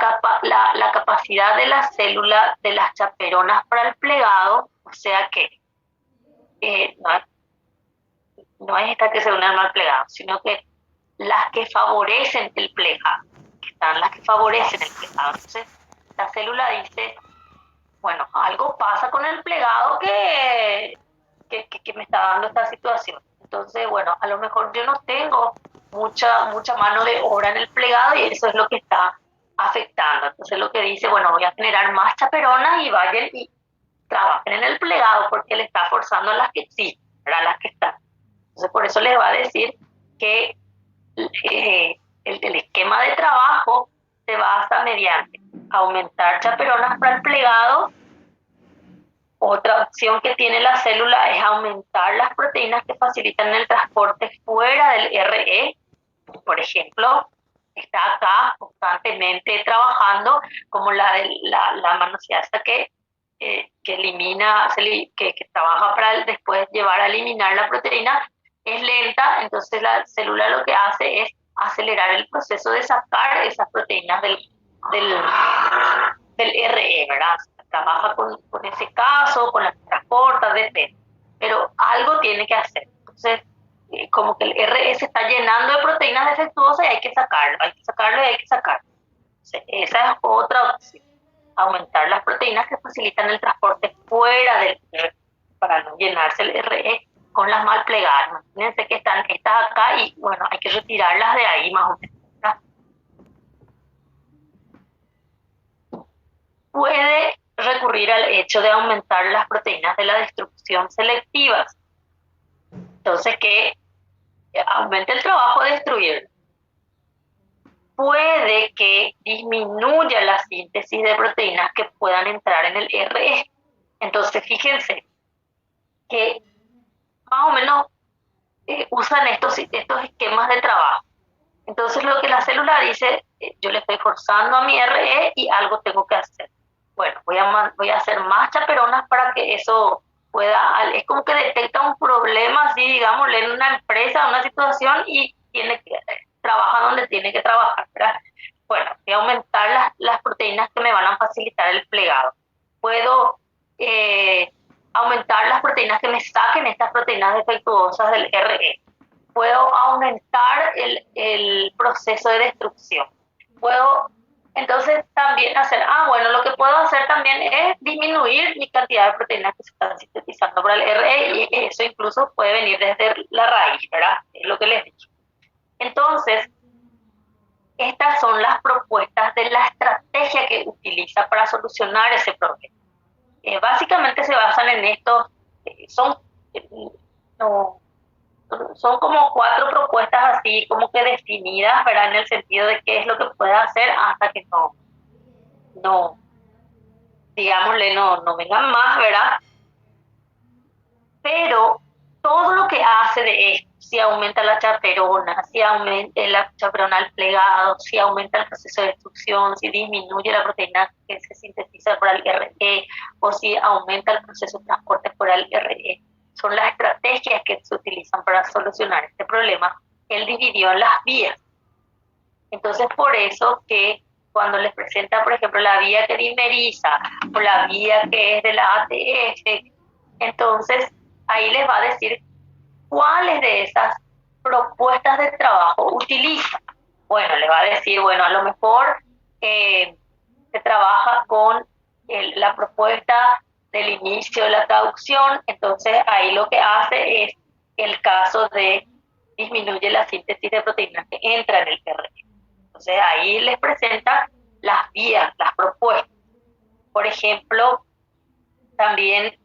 capacidad de la célula de las chaperonas para el plegado, o sea que no es esta que se unen al plegado, sino que las que favorecen el plegado, que están las que favorecen el plegado. Entonces, la célula dice, bueno, algo pasa con el plegado que me está dando esta situación. Entonces, bueno, a lo mejor yo no tengo mucha mano de obra en el plegado y eso es lo que está afectando. Entonces, lo que dice, bueno, voy a generar más chaperonas y vayan y trabajen en el plegado porque le está forzando a las que sí, a las que están. Entonces, por eso les va a decir que el esquema de trabajo se basa mediante aumentar chaperonas para el plegado. Otra opción que tiene la célula es aumentar las proteínas que facilitan el transporte fuera del RE. Por ejemplo, está acá constantemente trabajando como la manoseasta que elimina, que trabaja para después llevar a eliminar la proteína, es lenta, entonces la célula lo que hace es acelerar el proceso de sacar esas proteínas del RE, ¿verdad? Trabaja con ese caso, con las que transporta, depende. Pero algo tiene que hacer. Entonces, como que el RE se está llenando de proteínas defectuosas y hay que sacarlo y hay que sacarlo. Entonces, esa es otra opción. Aumentar las proteínas que facilitan el transporte fuera del RE para no llenarse el RE con las mal plegadas. Imagínense que están estas acá y bueno, hay que retirarlas de ahí más o menos. Puede recurrir al hecho de aumentar las proteínas de la destrucción selectivas. Entonces, que aumente el trabajo de destruir. Puede que disminuya la síntesis de proteínas que puedan entrar en el RE. Entonces, fíjense que más o menos usan estos esquemas de trabajo. Entonces, lo que la célula dice, yo le estoy forzando a mi RE y algo tengo que hacer. Bueno, voy a hacer más chaperonas para que eso pueda, es como que detecta un problema, así digámosle, en una empresa, una situación y tiene que trabajar donde tiene que trabajar, ¿verdad? Bueno, voy a aumentar las proteínas que me van a facilitar el plegado. Puedo aumentar las proteínas que me saquen estas proteínas defectuosas del RE. Puedo aumentar el proceso de destrucción. Puedo entonces también hacer, bueno, lo que puedo hacer también es disminuir mi cantidad de proteínas que se están sintetizando por el RE y eso incluso puede venir desde la raíz, ¿verdad? Es lo que les he dicho. Entonces, estas son las propuestas de la estrategia que utiliza para solucionar ese problema. Básicamente se basan en estos, son como 4 propuestas así como que definidas, ¿verdad? En el sentido de qué es lo que puede hacer hasta que digámosle, no vengan más, ¿verdad? Pero todo lo que hace de esto, si aumenta la chaperona, si aumenta la chaperona al plegado, si aumenta el proceso de destrucción, si disminuye la proteína que se sintetiza por el RE o si aumenta el proceso de transporte por el RE. Son las estrategias que se utilizan para solucionar este problema. Él dividió en las vías. Entonces, por eso que cuando les presenta, por ejemplo, la vía que dimeriza o la vía que es de la ATF, entonces ahí les va a decir cuáles de esas propuestas de trabajo utiliza. Bueno, les va a decir, bueno, a lo mejor se trabaja con la propuesta del inicio de la traducción, entonces ahí lo que hace es el caso de disminuye la síntesis de proteínas que entra en el RE. Entonces ahí les presenta las vías, las propuestas. Por ejemplo, también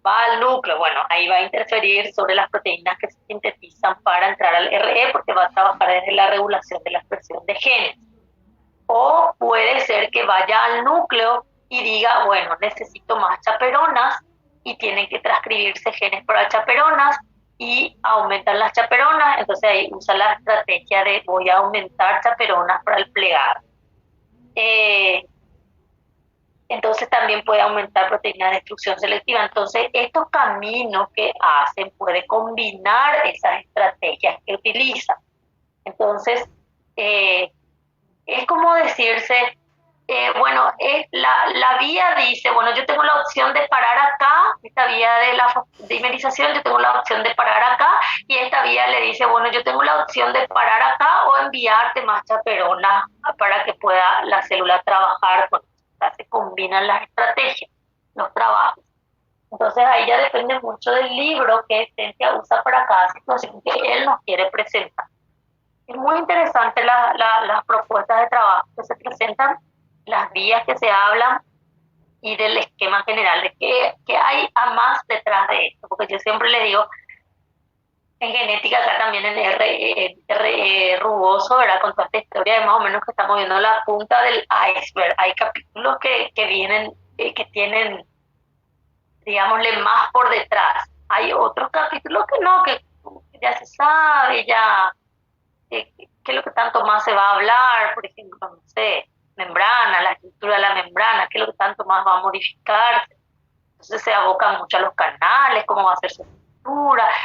va al núcleo, bueno, ahí va a interferir sobre las proteínas que se sintetizan para entrar al RE porque va a trabajar desde la regulación de la expresión de genes. O puede ser que vaya al núcleo y diga, bueno, necesito más chaperonas y tienen que transcribirse genes para chaperonas y aumentan las chaperonas, entonces ahí usa la estrategia de voy a aumentar chaperonas para el plegado. Entonces también puede aumentar proteína de destrucción selectiva. Entonces estos caminos que hacen puede combinar esas estrategias que utilizan. Entonces es como decirse, bueno, la vía dice, bueno, yo tengo la opción de parar acá, esta vía de la dimerización, yo tengo la opción de parar acá, y esta vía le dice, bueno, yo tengo la opción de parar acá o enviarte más chaperona para que pueda la célula trabajar con. Se combinan las estrategias, los trabajos. Entonces ahí ya depende mucho del libro que Essentia usa para cada situación que él nos quiere presentar. Es muy interesante las propuestas de trabajo que se presentan, las vías que se hablan y del esquema general de qué hay a más detrás de esto, porque yo siempre le digo, en genética acá también en R rugoso, ¿verdad? Con toda esta historia de más o menos que estamos viendo la punta del iceberg. Hay capítulos que vienen, que tienen, digámosle, más por detrás. Hay otros capítulos que no, que ya se sabe, ya, qué es lo que tanto más se va a hablar, por ejemplo, no sé, membrana, la estructura de la membrana, qué es lo que tanto más va a modificarse. Entonces se abocan mucho a los canales, cómo va a ser su estructura,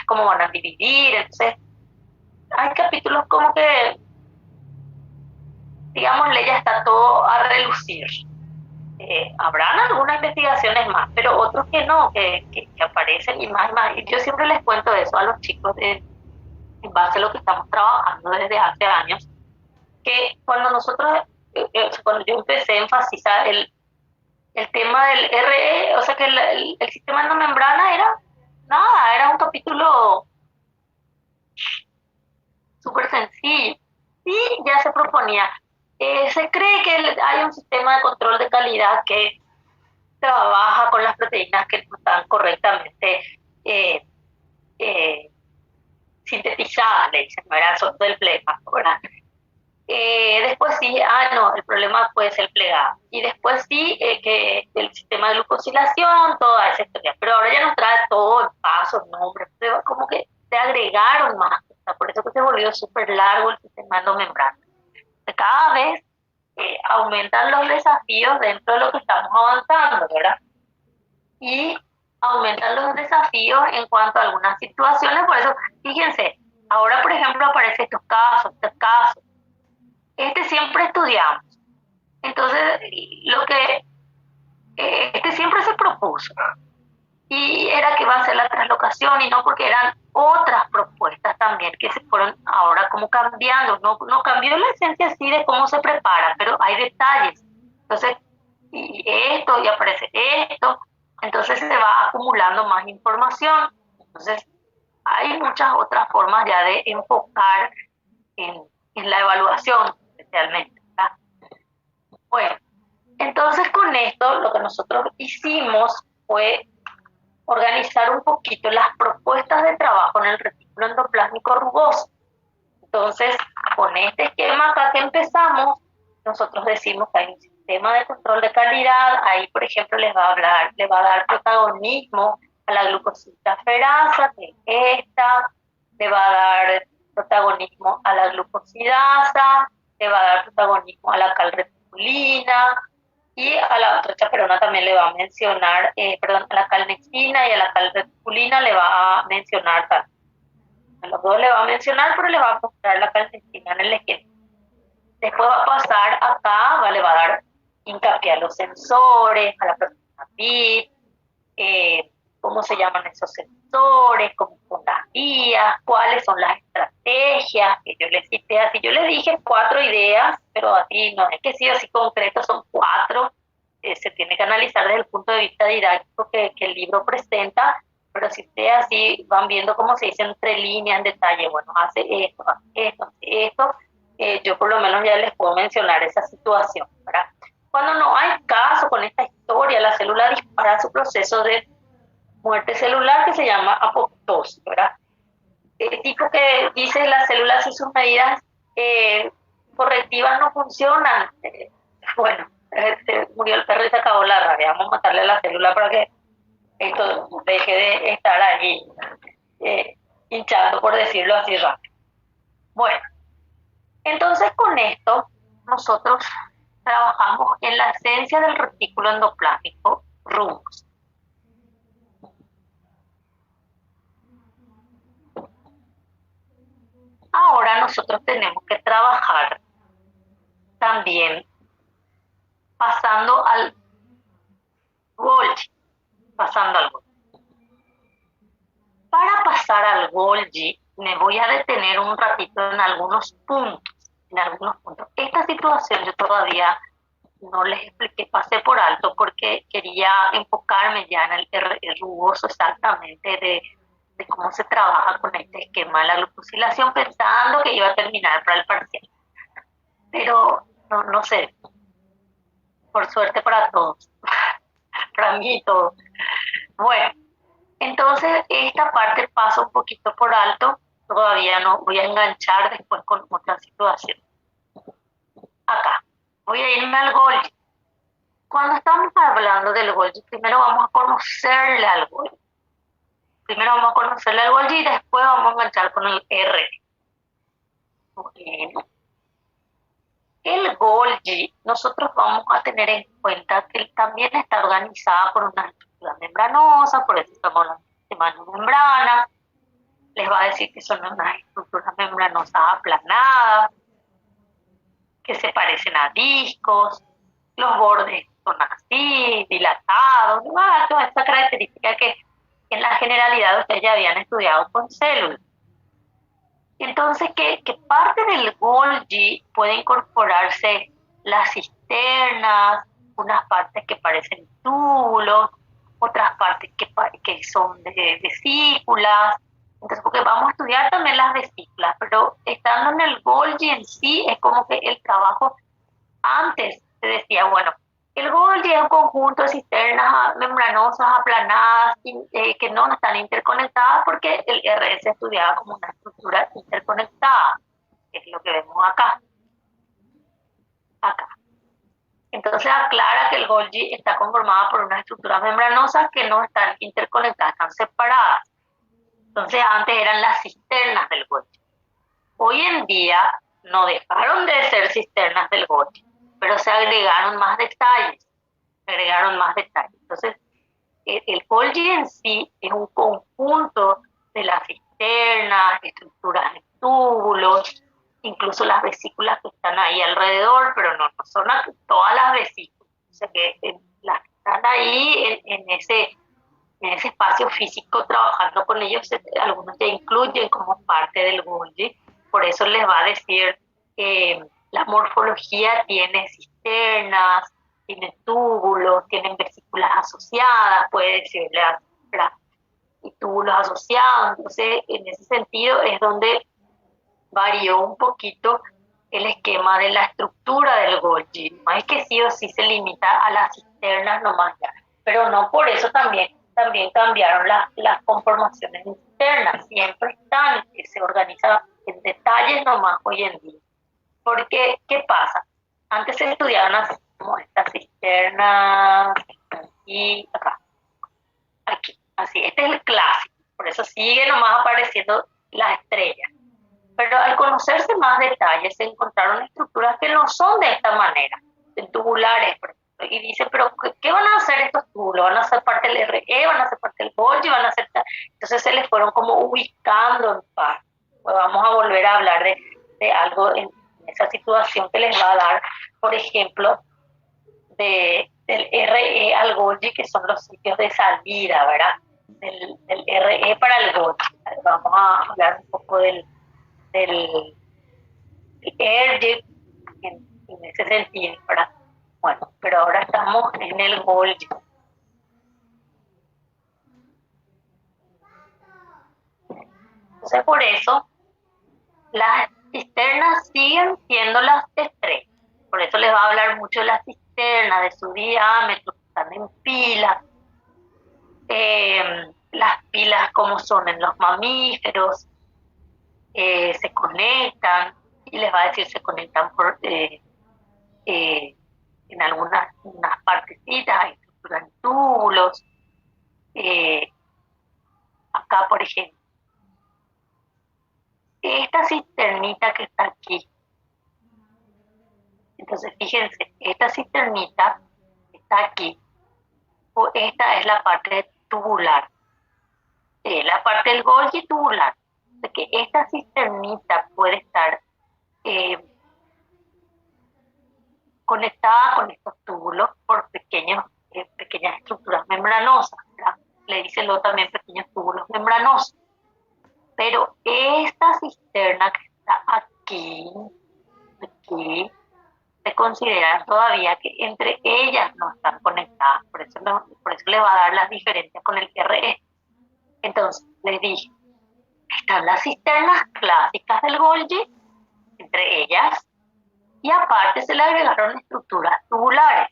cómo van a dividir. Entonces hay capítulos como que, digámosle, ya está todo a relucir. Habrán algunas investigaciones más, pero otros que no, que aparecen y más y más. Y yo siempre les cuento eso a los chicos en base a lo que estamos trabajando desde hace años, que cuando nosotros, cuando yo empecé a enfatizar el tema del RE, o sea que el sistema endomembrana era nada, era un capítulo súper sencillo. Y ya se proponía, se cree que hay un sistema de control de calidad que trabaja con las proteínas que no están correctamente sintetizadas, le dicen, ¿verdad? Son del plegado, ¿verdad? Después sí, no, el problema puede ser el plegado. Y después sí, que el sistema de glucosilación, toda esa historia. Pero ahora ya nos trae todo el paso, nombres, como que se agregaron más. Por eso que se volvió súper largo el sistema endomembrana. Cada vez aumentan los desafíos dentro de lo que estamos avanzando, ¿verdad? Y aumentan los desafíos en cuanto a algunas situaciones. Por eso, fíjense, ahora por ejemplo aparecen estos casos. Siempre estudiamos. Entonces, lo que siempre se propuso, y era que va a ser la translocación, y no porque eran otras propuestas también que se fueron ahora como cambiando. No cambió la esencia así de cómo se prepara, pero hay detalles. Entonces, y esto, y aparece esto, entonces se va acumulando más información. Entonces, hay muchas otras formas ya de enfocar en la evaluación, especialmente, ¿verdad? Bueno, entonces con esto lo que nosotros hicimos fue organizar un poquito las propuestas de trabajo en el retículo endoplásmico rugoso. Entonces, con este esquema acá que empezamos, nosotros decimos que hay un sistema de control de calidad, ahí por ejemplo les va a dar protagonismo a la glucosidaferasa, que es esta, le va a dar protagonismo a la glucosidasa, le va a dar protagonismo a la calreticulina, y a la otra chaperona también le va a mencionar, perdón, a la calnexina y a la calreticulina le va a mencionar también. A los dos le va a mencionar, pero le va a mostrar la calnexina en el ejemplo. Después va a pasar acá, le va a dar hincapié a los sensores, a la proteína PIP, cómo se llaman esos sensores, cómo son las vías, cuáles son las estrategias, que yo les cité así, yo les dije 4 ideas, pero así no es que sí, así concreto, son 4, se tiene que analizar desde el punto de vista didáctico que el libro presenta, pero si ustedes así van viendo cómo se dice entre líneas, en detalle, bueno, hace esto, yo por lo menos ya les puedo mencionar esa situación, ¿verdad? Cuando no hay caso con esta historia, la célula dispara su proceso de muerte celular que se llama apoptosis, ¿verdad? El tipo que dice las células y sus medidas correctivas no funcionan. Bueno, murió el perro y se acabó la rabia, vamos a matarle a la célula para que esto deje de estar allí hinchando, por decirlo así rápido. Bueno, entonces con esto nosotros trabajamos en la esencia del retículo endoplásico RUMOS. Ahora nosotros tenemos que trabajar también pasando al Golgi, pasando al Golgi. Para pasar al Golgi me voy a detener un ratito en algunos puntos, Esta situación yo todavía no les expliqué, pasé por alto porque quería enfocarme ya en el rugoso exactamente de cómo se trabaja con este esquema de la glucosilación, pensando que iba a terminar para el parcial. Pero no sé, por suerte para todos, para mí todo. Bueno, entonces esta parte paso un poquito por alto, todavía no voy a enganchar después con otra situación. Acá, voy a irme al Golgi. Cuando estamos hablando del Golgi, primero vamos a conocerle al Golgi. Primero vamos a conocerle al Golgi y después vamos a enganchar con el R. Bueno, el Golgi, nosotros vamos a tener en cuenta que también está organizada por una estructura membranosa, por eso estamos hablando de sistema de membrana. Les va a decir que son unas estructuras membranosas aplanadas, que se parecen a discos, los bordes son así, dilatados, toda esta característica que en la generalidad ustedes ya habían estudiado con células. Entonces, ¿qué parte del Golgi puede incorporarse las cisternas, unas partes que parecen túbulos, otras partes que son de vesículas? Entonces, porque vamos a estudiar también las vesículas, pero estando en el Golgi en sí, es como que el trabajo antes se decía, bueno, el Golgi es un conjunto de cisternas membranosas aplanadas que no están interconectadas porque el RS estudiaba como una estructura interconectada, que es lo que vemos acá. Acá. Entonces aclara que el Golgi está conformado por unas estructuras membranosas que no están interconectadas, están separadas. Entonces antes eran las cisternas del Golgi. Hoy en día no dejaron de ser cisternas del Golgi, pero se agregaron más detalles. Entonces, el Golgi en sí es un conjunto de las cisternas, estructuras de túbulos, incluso las vesículas que están ahí alrededor, pero no son todas las vesículas. O sea que las que están ahí en ese espacio físico trabajando con ellos, algunos ya incluyen como parte del Golgi. Por eso les va a decir la morfología tiene cisternas, tiene túbulos, tienen vesículas asociadas, puede decirle y túbulos asociados. Entonces, en ese sentido es donde varió un poquito el esquema de la estructura del Golgi. No es que sí o sí se limita a las cisternas nomás ya, pero no por eso también cambiaron las conformaciones internas, siempre están, se organiza en detalles nomás hoy en día. Porque, ¿qué pasa? Antes se estudiaban así como estas cisternas y acá, aquí. Así, este es el clásico, por eso sigue nomás apareciendo las estrellas. Pero al conocerse más detalles, se encontraron estructuras que no son de esta manera, de tubulares, por ejemplo. Y dicen, pero ¿qué van a hacer estos túbulos? ¿Van a ser parte del RE? ¿Van a ser parte del Golgi? ¿Van a ser...? Entonces se les fueron como ubicando en par. Pues vamos a volver a hablar de algo en esa situación que les va a dar, por ejemplo, del RE al Golgi, que son los sitios de salida, ¿verdad? Del RE para el Golgi. Vamos a hablar un poco del air en ese sentido, ¿verdad? Bueno, pero ahora estamos en el Golgi. Entonces, por eso, las cisternas siguen siendo las estrellas. Por eso les va a hablar mucho de las cisternas, de su diámetro, que están en pilas. Las pilas como son en los mamíferos, se conectan, y les va a decir se conectan por... en algunas unas partecitas, hay estructuras en túbulos. Acá, por ejemplo, esta cisternita que está aquí, entonces fíjense, esta cisternita está aquí, o esta es la parte tubular, la parte del Golgi tubular, de que esta cisternita puede estar conectada con estos túbulos por pequeñas estructuras membranosas, ¿verdad? Le dicen también pequeños túbulos membranosos. Pero esta cisterna que está aquí, se considera todavía que entre ellas no están conectadas, por eso le va a dar las diferencias con el RE. Entonces, les dije, están las cisternas clásicas del Golgi, entre ellas, y aparte se le agregaron estructuras tubulares,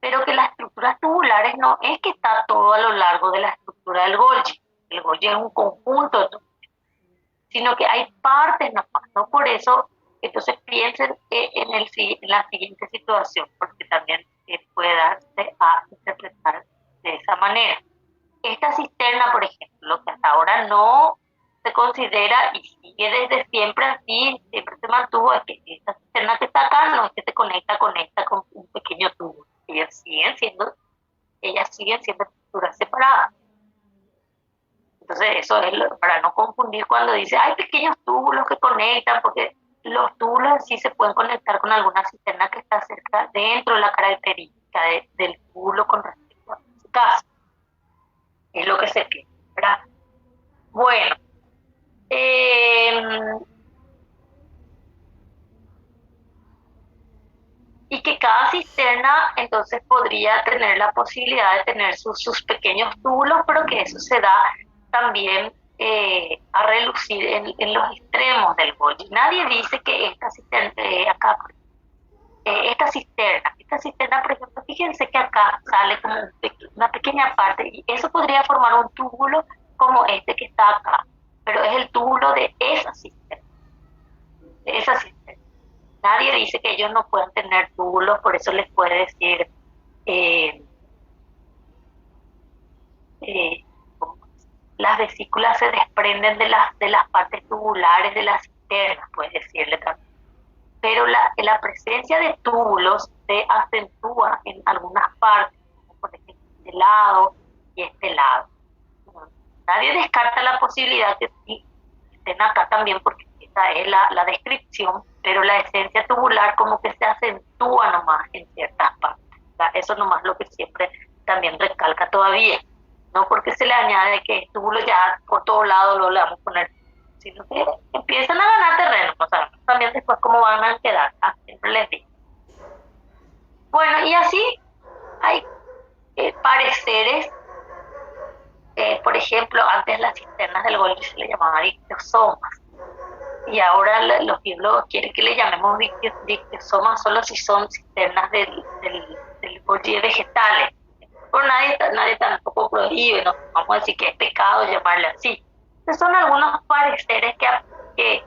pero que las estructuras tubulares no es que está todo a lo largo de la estructura del Golgi. El Golgi es un conjunto de sino que hay partes nomás, ¿no? Por eso, entonces piensen en la siguiente situación, porque también puede darse a interpretar de esa manera. Esta cisterna, por ejemplo, que hasta ahora no se considera y sigue desde siempre así, siempre se mantuvo, es que esta cisterna que está acá no es que se conecta con esta con un pequeño tubo. Ellas siguen siendo estructuras separadas. Entonces eso es para no confundir cuando dice hay pequeños túbulos que conectan, porque los túbulos sí se pueden conectar con alguna cisterna que está cerca dentro de la característica del túbulo con respecto a su caso. Es lo que se quiere, ¿verdad? Bueno, y que cada cisterna entonces podría tener la posibilidad de tener sus pequeños túbulos, pero que eso se da también a relucir en los extremos del Golgi. Nadie dice que esta cisterna, esta cisterna, por ejemplo, fíjense que acá sale como una pequeña parte, y eso podría formar un túbulo como este que está acá, pero es el túbulo de esa cisterna. Nadie dice que ellos no puedan tener túbulos, por eso les puede decir las vesículas se desprenden de las partes tubulares de las cisternas, puede decirle también. Pero la presencia de túbulos se acentúa en algunas partes, como por ejemplo este lado y este lado. Nadie descarta la posibilidad que estén acá también, porque esa es la descripción, pero la esencia tubular como que se acentúa nomás en ciertas partes. Eso nomás lo que siempre también recalca todavía. No porque se le añade que el túbulo ya por todos lados lo le vamos a poner, sino que empiezan a ganar terreno, no sabemos también después cómo van a quedar, siempre les digo. Bueno, y así hay pareceres, por ejemplo, antes las cisternas del Golgi se le llamaban dictiosomas, y ahora los biólogos quieren que le llamemos dictiosomas solo si son cisternas del Golgi vegetales. Pero nadie tampoco prohíbe, no vamos a decir que es pecado llamarle así. Entonces son algunos pareceres que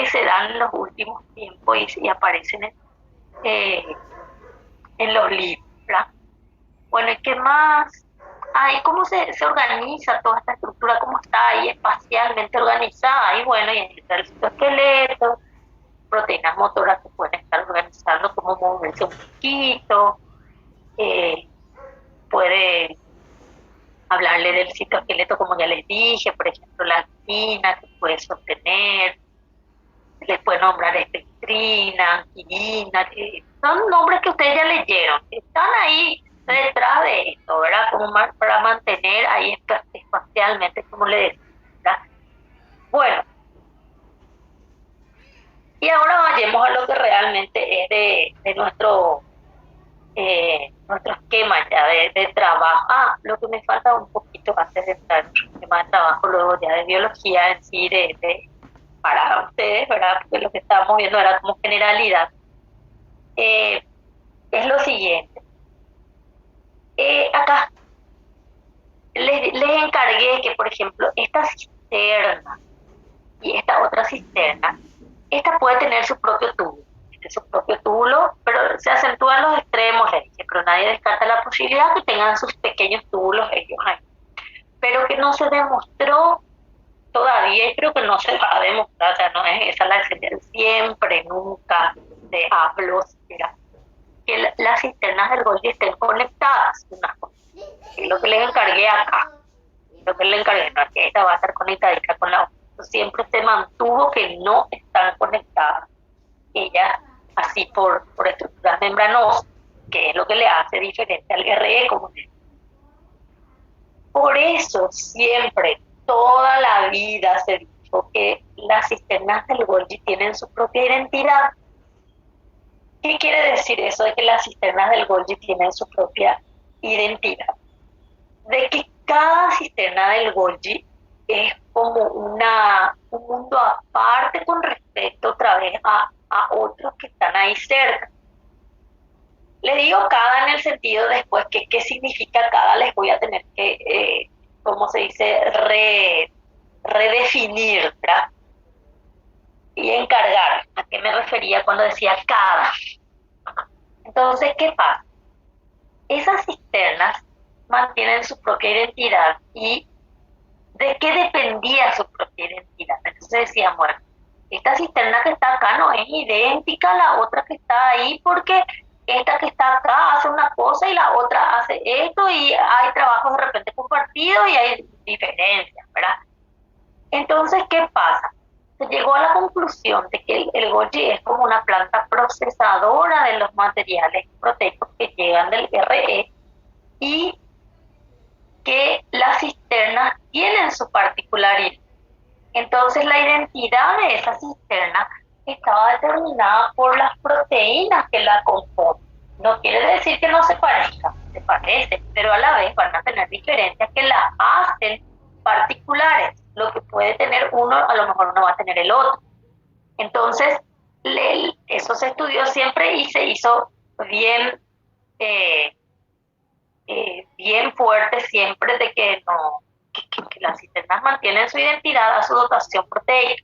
se dan en los últimos tiempos y aparecen en los libros, ¿verdad? Bueno, ¿y qué más? ahí cómo se organiza toda esta estructura, cómo está ahí espacialmente organizada, y bueno, y está el citoesqueleto, proteínas motoras que pueden estar organizando cómo moverse un poquito, eh, puede hablarle del citoesqueleto, como ya les dije, por ejemplo, la actina que puede sostener, les puede nombrar espectrina, anquilina, que son nombres que ustedes ya leyeron, que están ahí detrás de esto, ¿verdad? Como para mantener ahí espacialmente, como le decía, ¿verdad? Bueno, y ahora vayamos a lo que realmente es de nuestro esquema ya de trabajo. Ah, lo que me falta un poquito antes de entrar en nuestro esquema de trabajo, luego ya de biología en sí, para ustedes, ¿verdad? Porque lo que estábamos viendo era como generalidad. Eh, es lo siguiente. Acá les encargué que, por ejemplo, esta cisterna y esta otra cisterna, esta puede tener su propio tubo, su propio túbulo, pero se acentúan los extremos, le dije, pero nadie descarta la posibilidad que tengan sus pequeños túbulos ellos ahí. Pero que no se demostró todavía, y creo que no se va a demostrar, o sea, no es esa la excepción, siempre, nunca se habló siquiera que las cisternas del Golgi estén conectadas unas con otras. Es lo que les encargué acá, lo que le encargué, no es que esta va a estar conectadita con la otra, siempre se mantuvo que no están conectadas ellas así por estructuras membranosas, que es lo que le hace diferente al RE, como por eso siempre, toda la vida se dijo que las cisternas del Golgi tienen su propia identidad. ¿Qué quiere decir eso de que las cisternas del Golgi tienen su propia identidad? De que cada cisterna del Golgi es como un mundo aparte con respecto otra vez a otros que están ahí cerca. Le digo cada en el sentido después que qué significa cada, les voy a tener que, como se dice, redefinir, ¿verdad? Y encargar. ¿A qué me refería cuando decía cada? Entonces, ¿qué pasa? Esas cisternas mantienen su propia identidad. ¿Y de qué dependía su propia identidad? Entonces decían, bueno, esta cisterna que está acá no es idéntica a la otra que está ahí porque esta que está acá hace una cosa y la otra hace esto y hay trabajos de repente compartidos y hay diferencias, ¿verdad? Entonces, ¿qué pasa? Se llegó a la conclusión de que el Golgi es como una planta procesadora de los materiales proteicos que llegan del RE y que las cisternas tienen su particularidad. Entonces la identidad de esa cisterna estaba determinada por las proteínas que la componen. No quiere decir que no se parezcan, se parecen, pero a la vez van a tener diferencias que las hacen particulares. Lo que puede tener uno, a lo mejor no va a tener el otro. Entonces, eso se estudió siempre y se hizo bien, eh, bien fuerte siempre de que no, que las cisternas mantienen su identidad a su dotación proteica.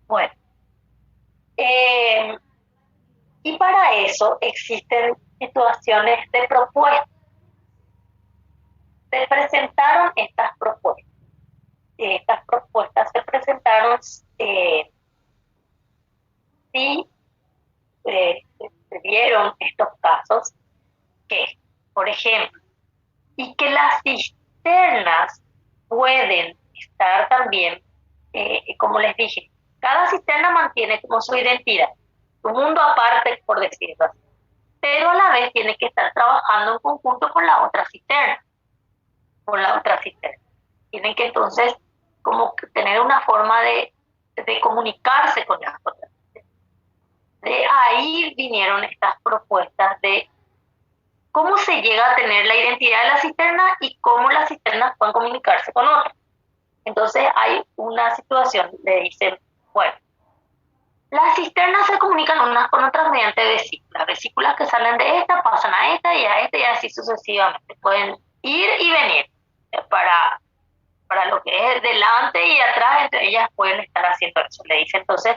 Bueno, y para eso existen situaciones de propuestas. Se presentaron estas propuestas. Estas propuestas se presentaron si se vieron estos casos que, por ejemplo, y que las cisternas pueden estar también, como les dije, cada cisterna mantiene como su identidad, un mundo aparte, por decirlo así, pero a la vez tiene que estar trabajando en conjunto con la otra cisterna, Tienen que entonces como tener una forma de comunicarse con las otras cisternas. De ahí vinieron estas propuestas de cómo se llega a tener la identidad de la cisterna y cómo las cisternas pueden comunicarse con otras. Entonces hay una situación, le dicen, bueno, las cisternas se comunican unas con otras mediante vesículas que salen de esta, pasan a esta y así sucesivamente. Pueden ir y venir para lo que es delante y atrás, entre ellas pueden estar haciendo eso. Le dice entonces,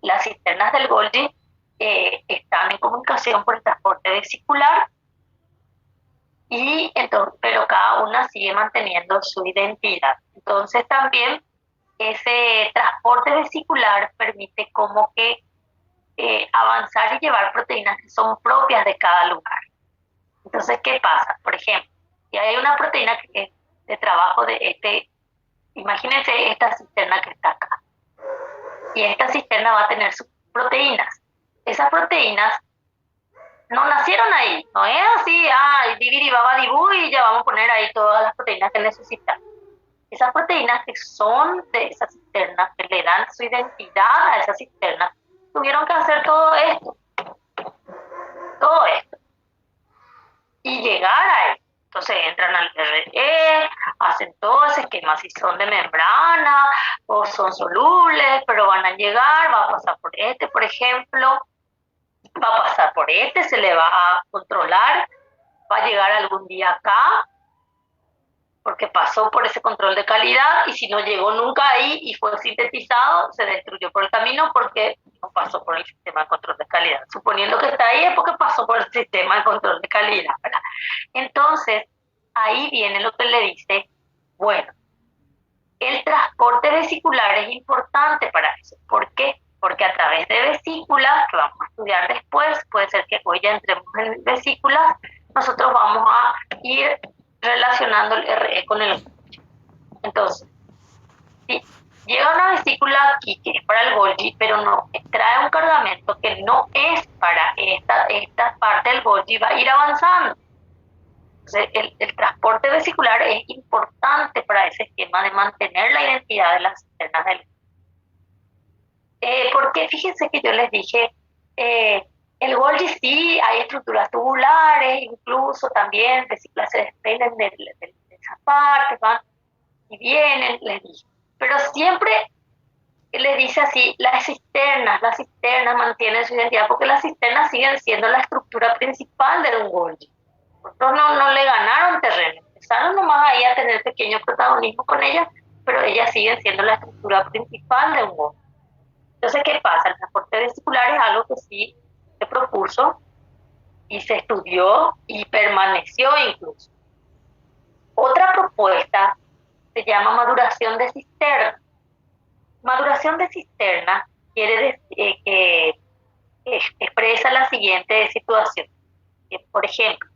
las cisternas del Golgi están en comunicación por el transporte vesicular y entonces, pero cada una sigue manteniendo su identidad. Entonces también ese transporte vesicular permite como que avanzar y llevar proteínas que son propias de cada lugar. Entonces, ¿qué pasa? Por ejemplo, si hay una proteína que es de trabajo de imagínense esta cisterna que está acá, y esta cisterna va a tener sus proteínas. Esas proteínas no nacieron ahí, no es así, dividi babadibu y ya vamos a poner ahí todas las proteínas que necesitan. Esas proteínas que son de esa cisterna, que le dan su identidad a esa cisterna, tuvieron que hacer todo esto, y llegar a él. Entonces entran al RE, hacen todo ese esquema, si son de membrana o son solubles, pero van a llegar, va a pasar por este, por ejemplo, va a pasar por este, se le va a controlar, va a llegar algún día acá, porque pasó por ese control de calidad, y si no llegó nunca ahí y fue sintetizado, se destruyó por el camino porque no pasó por el sistema de control de calidad. Suponiendo que está ahí es porque pasó por el sistema de control de calidad, ¿verdad? Entonces, ahí viene lo que le dice, bueno, el transporte vesicular es importante para eso. ¿Por qué? Porque a través de vesículas, que vamos a estudiar después, puede ser que hoy ya entremos en vesículas, nosotros vamos a ir relacionando el RE con el. Entonces, si llega una vesícula aquí que es para el Golgi, pero no trae un cargamento que no es para esta parte del Golgi, va a ir avanzando. Entonces, el transporte vesicular es importante para ese esquema de mantener la identidad de las cisternas del. Porque fíjense que yo les dije, el Golgi sí, hay estructuras tubulares, incluso también vesículas se desprenden de esas partes, van y vienen, les dije. Pero siempre les dice así, las cisternas mantienen su identidad, porque las cisternas siguen siendo la estructura principal de un Golgi. Otros no le ganaron terreno, empezaron nomás ahí a tener pequeño protagonismo con ellas, pero ellas siguen siendo la estructura principal de un Golgi. Entonces, ¿qué pasa? El transporte vesicular es algo que sí se propuso y se estudió y permaneció incluso. Otra propuesta se llama maduración de cisterna. Maduración de cisterna quiere decir que expresa la siguiente situación. Que, por ejemplo,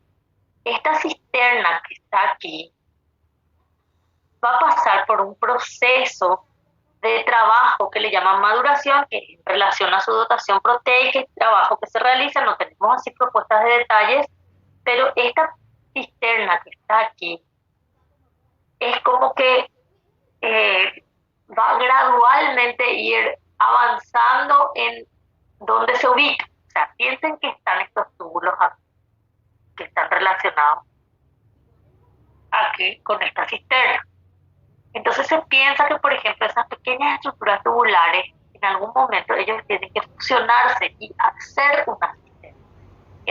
esta cisterna que está aquí va a pasar por un proceso de trabajo que le llaman maduración, que en relación a su dotación proteica, el trabajo que se realiza, no tenemos así propuestas de detalles, pero esta cisterna que está aquí es como que va gradualmente ir avanzando en donde se ubica. O sea, piensen que están estos túbulos aquí, que están relacionados aquí con esta cisterna. Entonces se piensa que, por ejemplo, esas pequeñas estructuras tubulares, en algún momento ellos tienen que fusionarse y hacer una cisterna.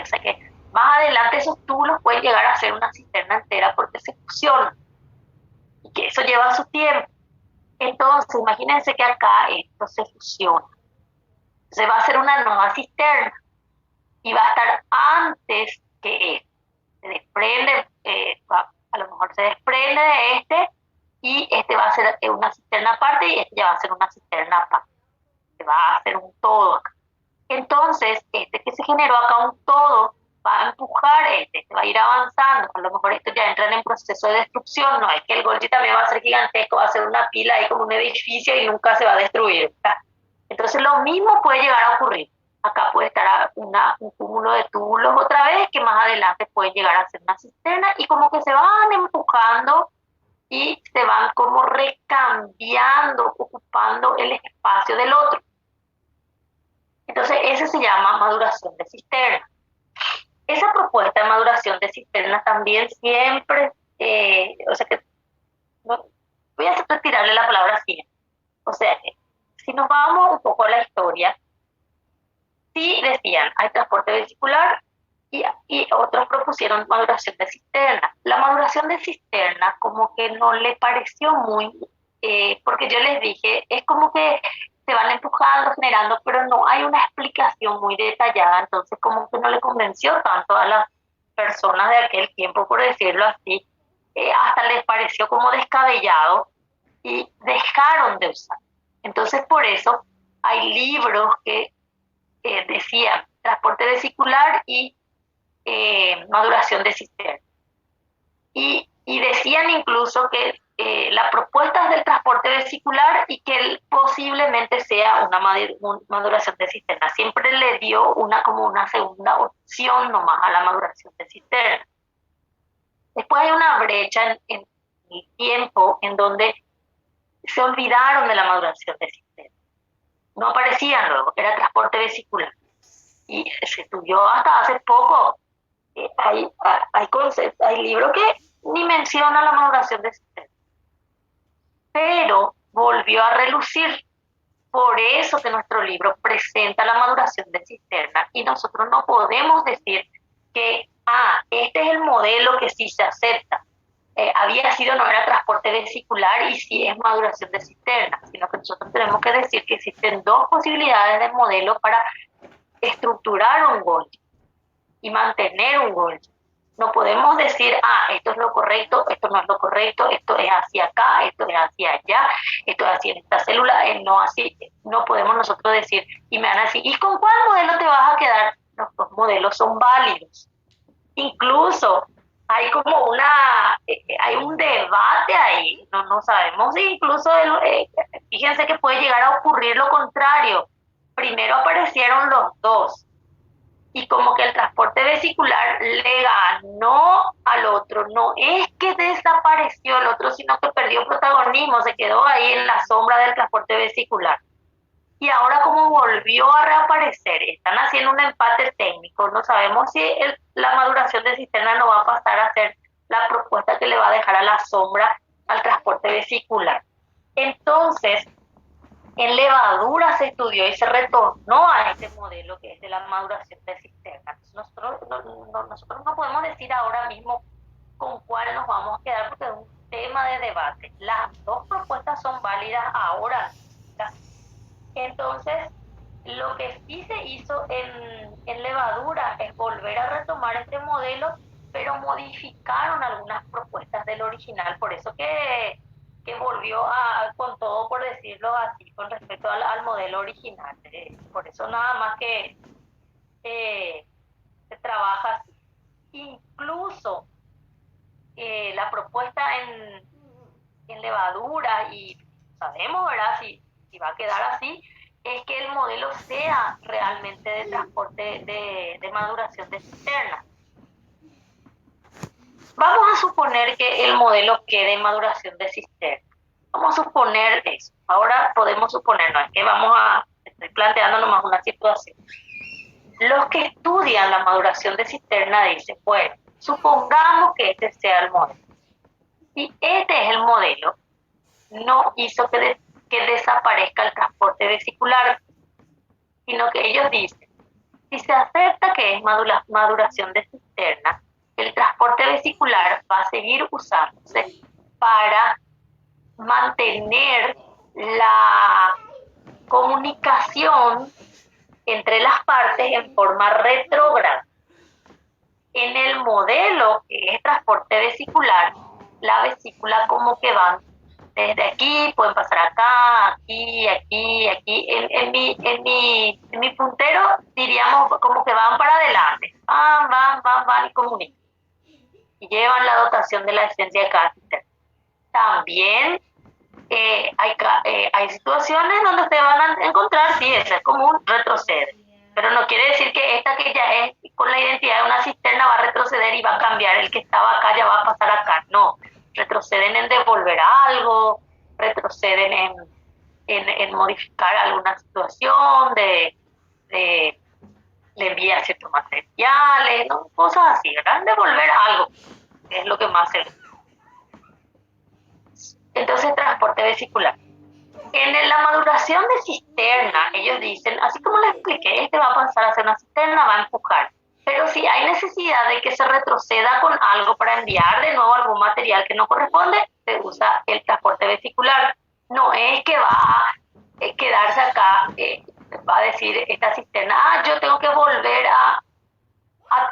O sea que más adelante esos túbulos pueden llegar a ser una cisterna entera porque se fusionan. Y que eso lleva su tiempo. Entonces, imagínense que acá esto se fusiona. Se va a hacer una nueva cisterna y va a estar antes que este. Se desprende, a lo mejor se desprende de este, y este va a ser una cisterna aparte y este ya va a ser una cisterna aparte. Se va a hacer un todo acá. Entonces, este que se generó acá un todo va a empujar este va a ir avanzando. A lo mejor esto ya entra en proceso de destrucción, no es que el Golgi también va a ser gigantesco, va a ser una pila ahí como un edificio y nunca se va a destruir, ¿verdad? Entonces lo mismo puede llegar a ocurrir. Acá puede estar un cúmulo de túbulos otra vez, que más adelante puede llegar a ser una cisterna, y como que se van empujando y se van como recambiando, ocupando el espacio del otro. Entonces ese se llama maduración de cisterna. Esa propuesta de maduración de cisterna también siempre, o sea que, no, voy a retirarle la palabra siempre. O sea que, si nos vamos un poco a la historia, sí decían, hay transporte vesicular, y otros propusieron maduración de cisterna. La maduración de cisterna como que no le pareció muy, porque yo les dije, es como que se van empujando, generando, pero no hay una explicación muy detallada, entonces como que no le convenció tanto a las personas de aquel tiempo, por decirlo así, hasta les pareció como descabellado y dejaron de usar. Entonces, por eso hay libros que decían transporte vesicular y maduración de cisterna. Y decían incluso que la propuesta es del transporte vesicular y que posiblemente sea una maduración de cisterna. Siempre le dio como una segunda opción nomás a la maduración de cisterna. Después hay una brecha en el tiempo en donde se olvidaron de la maduración de cisterna. No aparecían luego, era transporte vesicular. Y se estudió hasta hace poco. Hay libros que ni mencionan la maduración de cisterna. Pero volvió a relucir. Por eso que nuestro libro presenta la maduración de cisterna y nosotros no podemos decir que este es el modelo que sí se acepta. No era transporte vesicular y sí es maduración de cisterna, sino que nosotros tenemos que decir que existen dos posibilidades de modelo para estructurar un Golgi y mantener un Golgi. No podemos decir, esto es lo correcto, esto no es lo correcto, esto es hacia acá, esto es hacia allá, esto es así en esta célula, no así. No podemos nosotros decir, y me van a decir, ¿y con cuál modelo te vas a quedar? Los dos modelos son válidos. Incluso hay como hay un debate ahí, no sabemos si incluso, fíjense que puede llegar a ocurrir lo contrario. Primero aparecieron los dos, y como que el transporte vesicular le ganó al otro. No es que desapareció el otro, sino que perdió protagonismo, se quedó ahí en la sombra del transporte vesicular. Y ahora como volvió a reaparecer, están haciendo un empate técnico, no sabemos si la maduración de cisterna no va a pasar a ser la propuesta que le va a dejar a la sombra al transporte vesicular. Entonces, en levadura se estudió y se retornó a este modelo que es de la maduración de cisterna. Nosotros no podemos decir ahora mismo con cuál nos vamos a quedar porque es un tema de debate. Las dos propuestas son válidas ahora. Entonces, lo que sí se hizo en levadura es volver a retomar este modelo, pero modificaron algunas propuestas del original, por eso que volvió con todo, por decirlo así, con respecto al modelo original. Por eso nada más que se trabaja así. Incluso la propuesta en levadura, y sabemos, ¿verdad?, si va a quedar así, es que el modelo sea realmente de transporte de maduración de cisterna. Vamos a suponer que el modelo quede en maduración de cisterna. Vamos a suponer eso. Ahora podemos suponer, no es que estoy planteando nomás una situación. Los que estudian la maduración de cisterna dicen, bueno, supongamos que este sea el modelo. Si este es el modelo, no hizo que desaparezca el transporte vesicular, sino que ellos dicen, si se acepta que es maduración de cisterna, el transporte vesicular va a seguir usándose para mantener la comunicación entre las partes en forma retrógrada. En el modelo que es transporte vesicular, la vesícula como que van desde aquí, pueden pasar acá, aquí, aquí, aquí. En mi puntero diríamos como que van para adelante, van y comunican. Y llevan la dotación de la esencia de cada sistema. También hay situaciones donde ustedes van a encontrar, sí, eso es como un retroceder. Pero no quiere decir que esta que ya es con la identidad de una cisterna va a retroceder y va a cambiar. El que estaba acá ya va a pasar acá. No, retroceden en devolver algo, retroceden en modificar alguna situación, de enviar ciertos materiales, ¿no? Cosas así, ¿verdad? Devolver algo, que es lo que más se ve. Entonces, transporte vesicular. En la maduración de cisterna, ellos dicen, así como les expliqué, este va a pasar a ser una cisterna, va a empujar. Pero si hay necesidad de que se retroceda con algo para enviar de nuevo algún material que no corresponde, se usa el transporte vesicular. No es que va a quedarse acá, va a decir esta cisterna, yo tengo que volver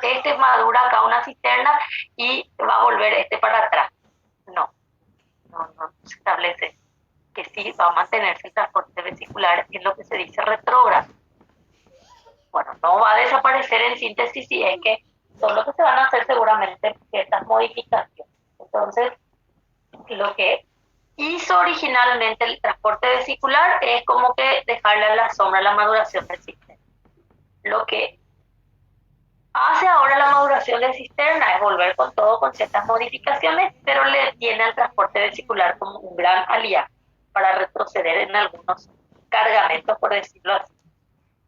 este madura acá una cisterna y va a volver este para atrás. No, no se establece que sí va a mantenerse el transporte vesicular, es lo que se dice retrógrado. Bueno, no va a desaparecer en síntesis, si es que son lo que se van a hacer seguramente estas modificaciones. Entonces, lo que hizo originalmente el transporte vesicular es como que dejarle a la sombra la maduración del sistema. Lo que hace ahora la maduración de cisterna es volver con todo, con ciertas modificaciones, pero le tiene al transporte vesicular como un gran aliado para retroceder en algunos cargamentos, por decirlo así.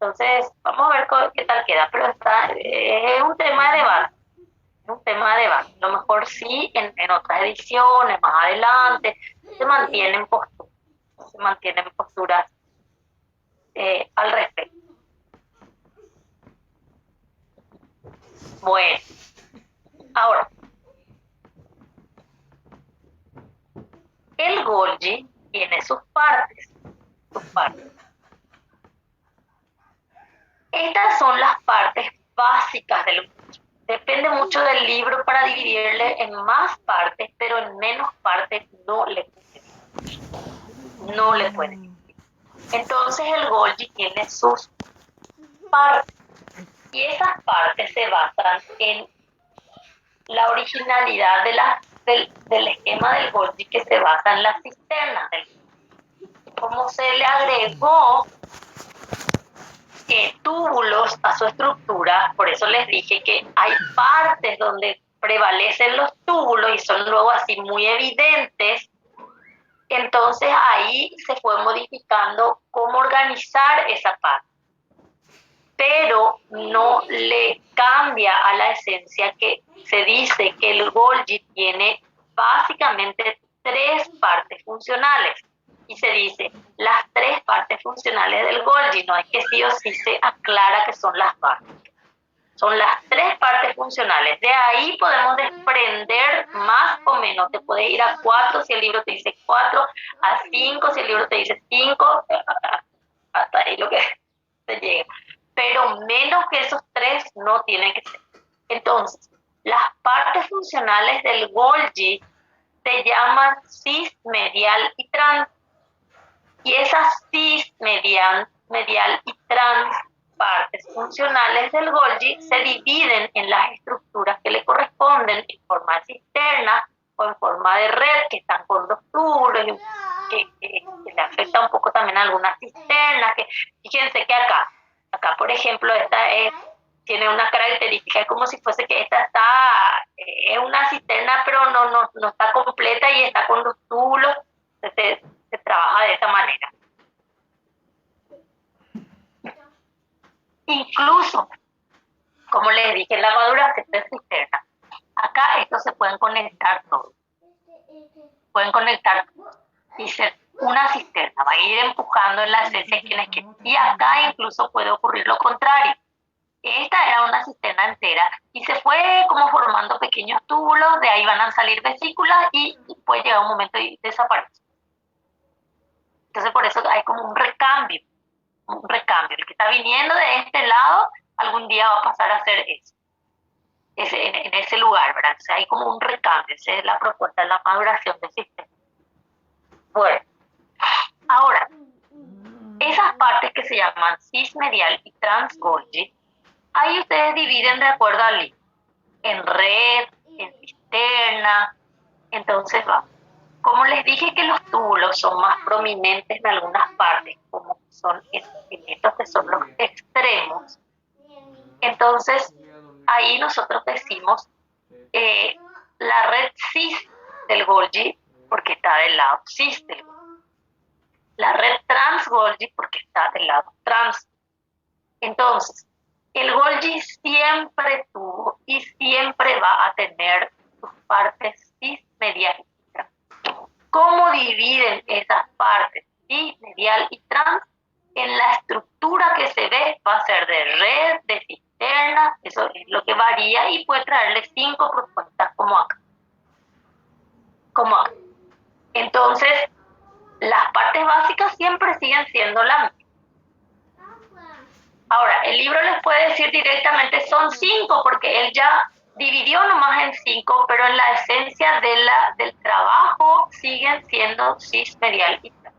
Entonces, vamos a ver qué tal queda, pero es un tema de debate. Es un tema de debate. A lo mejor sí, en otras ediciones, más adelante, se mantienen posturas al respecto. Bueno, ahora, el Golgi tiene sus partes. Estas son las partes básicas del Golgi. Depende mucho del libro para dividirle en más partes, pero en menos partes no le puede dividir. Entonces el Golgi tiene sus partes. Y esas partes se basan en la originalidad del esquema del Golgi, que se basa en las cisternas. Como se le agregó túbulos a su estructura, por eso les dije que hay partes donde prevalecen los túbulos y son luego así muy evidentes. Entonces ahí se fue modificando cómo organizar esa parte, pero no le cambia a la esencia, que se dice que el Golgi tiene básicamente 3 partes funcionales. Y se dice las 3 partes funcionales del Golgi, no es que sí o sí se aclara que son las partes. Son las 3 partes funcionales. De ahí podemos desprender más o menos. Te puede ir a 4 si el libro te dice 4, a 5 si el libro te dice 5, hasta ahí lo que se llega. Pero menos que esos 3 no tienen que ser. Entonces, las partes funcionales del Golgi se llaman cis, medial y trans. Y esas cis, medial y trans partes funcionales del Golgi se dividen en las estructuras que le corresponden en forma de cisterna o en forma de red, que están con los túbulos, que le afecta un poco también a algunas cisternas. Fíjense que acá por ejemplo, tiene una característica, es como si fuese que esta es una cisterna, pero no está completa y está con los túbulos. Se trabaja de esta manera. Incluso, como les dije, en la maduración de cisterna, acá estos se pueden conectar todos. Pueden conectar y ser una cisterna, va a ir empujando en las heces quienes quieren. Y acá incluso puede ocurrir lo contrario. Esta era una cisterna entera y se fue como formando pequeños túbulos, de ahí van a salir vesículas y puede llegar un momento y desaparece. Entonces por eso hay como un recambio. El que está viniendo de este lado algún día va a pasar a ser eso, en ese lugar, ¿verdad? O sea, hay como un recambio. Esa es la propuesta de la maduración del sistema. Bueno, ahora, esas partes que se llaman cis, medial y trans Golgi, ahí ustedes dividen de acuerdo al libro, en red, en cisterna. Entonces como les dije que los túbulos son más prominentes en algunas partes, como son estos que son los extremos, entonces ahí nosotros decimos la red cis del Golgi, porque está del lado cis del Golgi. La red trans Golgi, porque está del lado trans. Entonces, el Golgi siempre tuvo y siempre va a tener sus partes cis, medial y trans. ¿Cómo dividen esas partes cis, medial y trans? En la estructura que se ve va a ser de red, de cisterna, eso es lo que varía, y puede traerle 5 propuestas como acá. Entonces, las partes básicas siempre siguen siendo las mismas. Ahora, el libro les puede decir directamente son 5, porque él ya dividió nomás en 5, pero en la esencia del trabajo siguen siendo cis, medial y trans.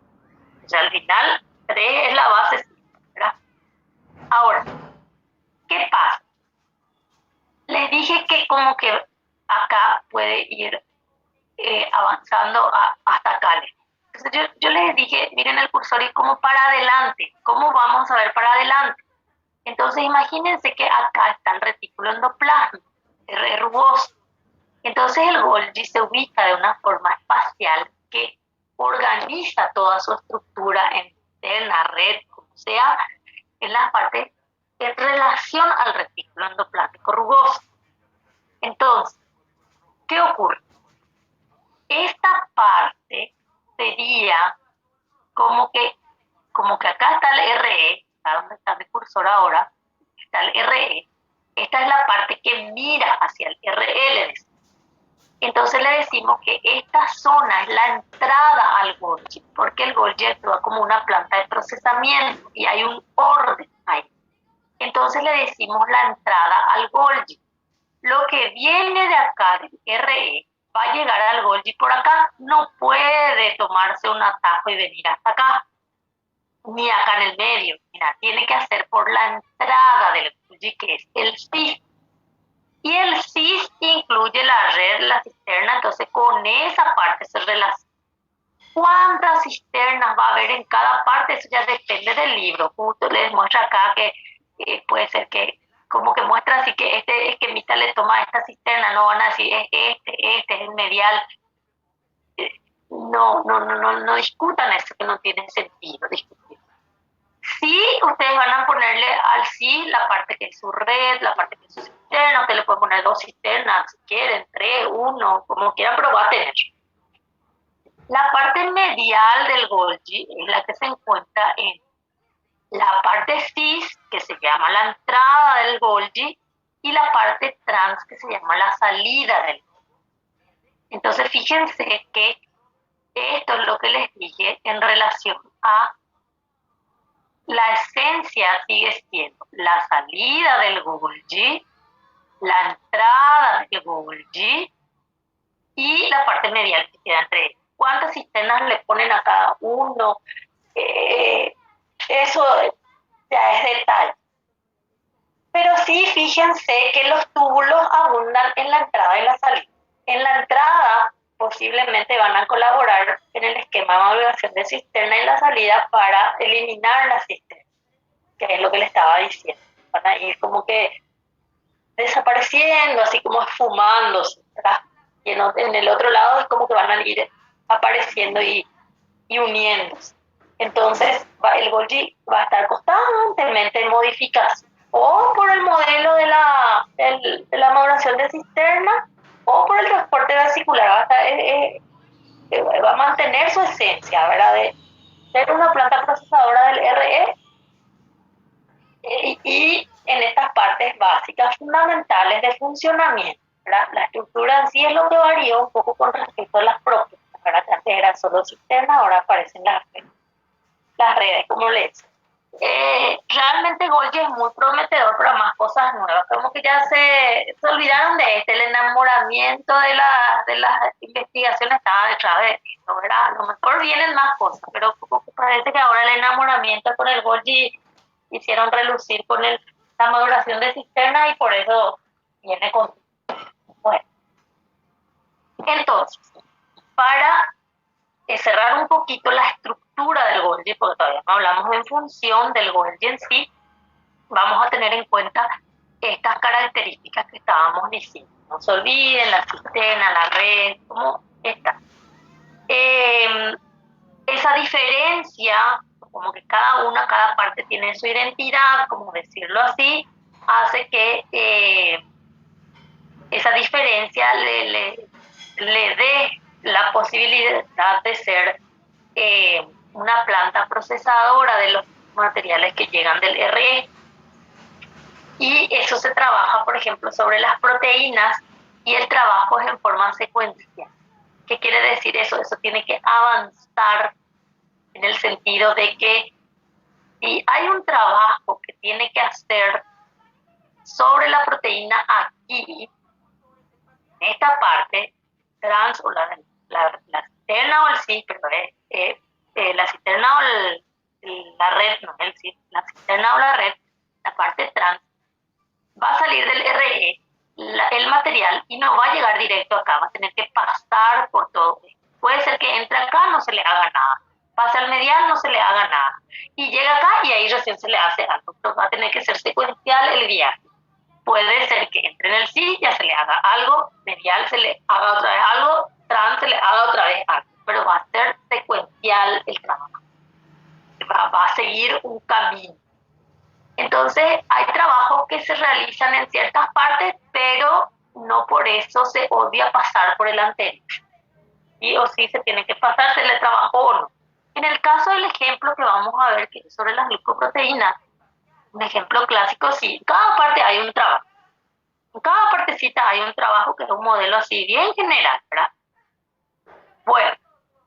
O sea, al final 3 es la base, ¿verdad? Ahora, ¿qué pasa? Les dije que como que acá puede ir avanzando hasta acá. Entonces yo les dije, miren el cursor y como para adelante, ¿cómo vamos a ver para adelante? Entonces imagínense que acá está el retículo endoplasma, es rugoso. Entonces el Golgi se ubica de una forma espacial que organiza toda su estructura en la red, como sea, en la parte en relación al retículo endoplasmático rugoso. Entonces, ¿qué ocurre? Esta parte sería como que acá está el RE, está donde está mi cursor ahora, está el RE. Esta es la parte que mira hacia el RL. Entonces le decimos que esta zona es la entrada al Golgi, porque el Golgi actúa como una planta de procesamiento y hay un orden ahí. Entonces le decimos la entrada al Golgi. Lo que viene de acá, del RE, va a llegar al Golgi por acá, no puede tomarse un atajo y venir hasta acá, ni acá en el medio. Mira, tiene que hacer por la entrada del Golgi, que es el CIS. Y el CIS incluye la red, la cisterna, entonces con esa parte se relaciona. ¿Cuántas cisternas va a haber en cada parte? Eso ya depende del libro. Justo les muestra acá que puede ser que como que muestra así que este esquemita le toma esta cisterna, no van a decir este es el medial. No discutan eso, que no tiene sentido discutir. Sí, ustedes van a ponerle al sí la parte que es su red, la parte que es su cisterna. Usted le puede poner 2 cisternas si quieren, 3, 1, como quieran, pero va a tener. La parte medial del Golgi es la que se encuentra en la parte cis, que se llama la entrada del Golgi, y la parte trans, que se llama la salida del Golgi. Entonces, fíjense que esto es lo que les dije en relación a la esencia sigue siendo la salida del Golgi, la entrada del Golgi y la parte medial que queda entre ellos. ¿Cuántas cisternas le ponen a cada uno? Eso ya es detalle. Pero sí, fíjense que los túbulos abundan en la entrada y la salida. En la entrada posiblemente van a colaborar en el esquema de maduración de cisterna y la salida para eliminar la cisterna, que es lo que le estaba diciendo. Van a ir como que desapareciendo, así como esfumándose, ¿verdad? Y en el otro lado es como que van a ir apareciendo y uniéndose. Entonces, el Golgi va a estar constantemente en modificación, o por el modelo de la maduración de cisterna, o por el transporte vesicular. Va a mantener su esencia, ¿verdad? De ser una planta procesadora del RE y en estas partes básicas fundamentales de funcionamiento, ¿verdad? La estructura en sí es lo que varió un poco con respecto a las propias, ¿verdad? Que antes era solo cisterna, ahora aparecen las redes, como les decía. Realmente Golgi es muy prometedor para más cosas nuevas, como que ya se olvidaron de el enamoramiento de las investigaciones estaba detrás de esto, ¿verdad? A lo mejor vienen más cosas, pero como que parece que ahora el enamoramiento con el Golgi hicieron relucir con la maduración de cisterna y por eso viene con... Bueno, entonces, para cerrar un poquito la estructura del Golgi, porque todavía no hablamos en función del Golgi en sí, vamos a tener en cuenta estas características que estábamos diciendo. No se olviden, la cisterna, la red, como está. Esa diferencia, como que cada parte tiene su identidad, como decirlo así, hace que esa diferencia le dé la posibilidad de ser una planta procesadora de los materiales que llegan del RE. Y eso se trabaja, por ejemplo, sobre las proteínas y el trabajo es en forma secuencial. ¿Qué quiere decir eso? Eso tiene que avanzar en el sentido de que si hay un trabajo que tiene que hacer sobre la proteína aquí, en esta parte, trans o la cisterna o el cis, pero la cisterna o la red, no el cis, la cisterna o la red, la parte trans, va a salir del RE el material y no va a llegar directo acá, va a tener que pasar por todo. Puede ser que entre acá, no se le haga nada, pase al medial, no se le haga nada, y llega acá y ahí recién se le hace algo. Entonces va a tener que ser secuencial el viaje. Puede ser que entre en el sí, ya se le haga algo, medial se le haga otra vez algo, trans se le haga otra vez algo, pero va a ser secuencial el trabajo. Va a seguir un camino. Entonces, hay trabajos que se realizan en ciertas partes, pero no por eso se odia pasar por el anterior. Sí o sí se tiene que pasar, se le trabajó o no. En el caso del ejemplo que vamos a ver, que es sobre las glucoproteínas, un ejemplo clásico, sí, en cada parte hay un trabajo. En cada partecita hay un trabajo que es un modelo así bien general, ¿verdad? Bueno,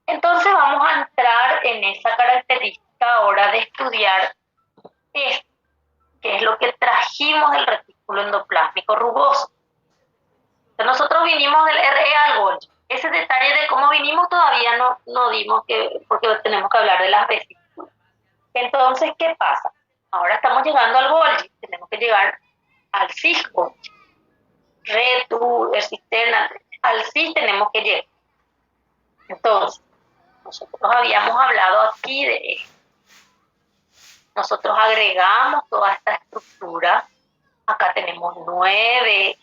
entonces vamos a entrar en esa característica ahora de estudiar esto, que es lo que trajimos del retículo endoplásmico rugoso. Entonces nosotros vinimos del RE al Golgi. Ese detalle de cómo vinimos todavía no dimos, porque tenemos que hablar de las vesículas. Entonces, ¿qué pasa? Ahora estamos llegando al Golgi, tenemos que llegar al cis Golgi. Retu, el cisterna, al cis tenemos que llegar. Entonces, nosotros habíamos hablado aquí de esto. Nosotros agregamos toda esta estructura. Acá tenemos 9,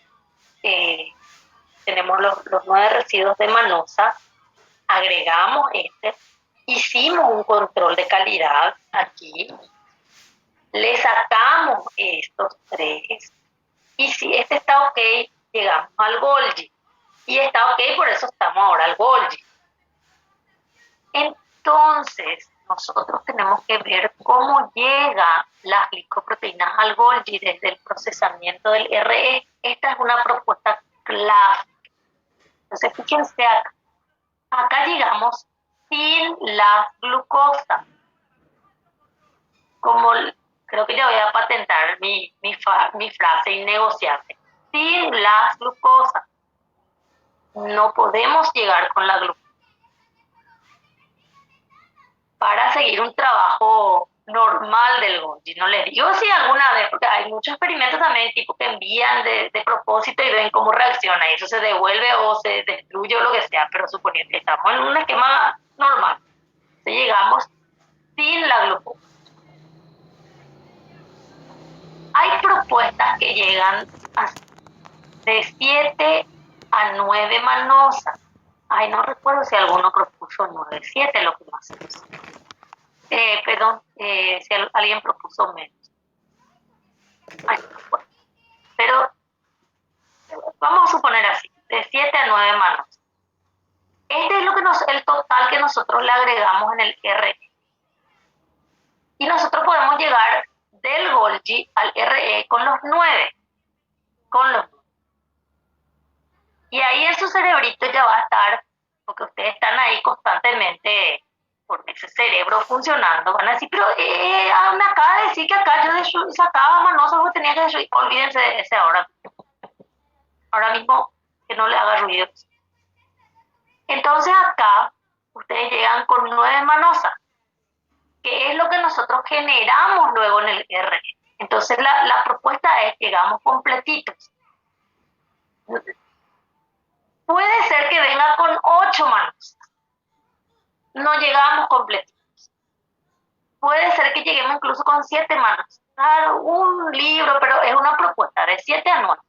tenemos los 9 residuos de manosa. Agregamos hicimos un control de calidad aquí. Le sacamos estos 3. Y si este está ok, llegamos al Golgi. Y está ok, por eso estamos ahora al Golgi. Entonces, nosotros tenemos que ver cómo llegan las glicoproteínas al Golgi desde el procesamiento del RE. Esta es una propuesta clásica. Entonces, fíjense acá. Acá llegamos sin la glucosa. Como creo que ya voy a patentar mi frase innegociable. Sin la glucosa. No podemos llegar con la glucosa. Para seguir un trabajo normal del Golgi. No les digo si alguna vez, porque hay muchos experimentos también tipo que envían de propósito y ven cómo reacciona y eso se devuelve o se destruye o lo que sea, pero suponiendo que estamos en un esquema normal. Entonces llegamos sin la glucosa. Hay propuestas que llegan de 7 a 9 manosas. Ay, no recuerdo si alguno propuso 9, 7 lo que más se usa. Si alguien propuso menos. Ay, no, pero vamos a suponer así, de 7 a 9 manos. Este es el total que nosotros le agregamos en el RE. Y nosotros podemos llegar del Golgi al RE con los 9. Y ahí en su cerebrito ya va a estar, porque ustedes están ahí constantemente por ese cerebro funcionando, van a decir, pero me acaba de decir que acá yo sacaba manoso porque tenía que destruir. Olvídense de ese ahora mismo que no le haga ruido. Entonces acá ustedes llegan con 9 manosas, que es lo que nosotros generamos luego en el R. Entonces la propuesta es, llegamos completitos. Puede ser que venga con 8 manosas. No llegamos completitos. Puede ser que lleguemos incluso con 7 manos. Claro, un libro, pero es una propuesta de 7 a 9.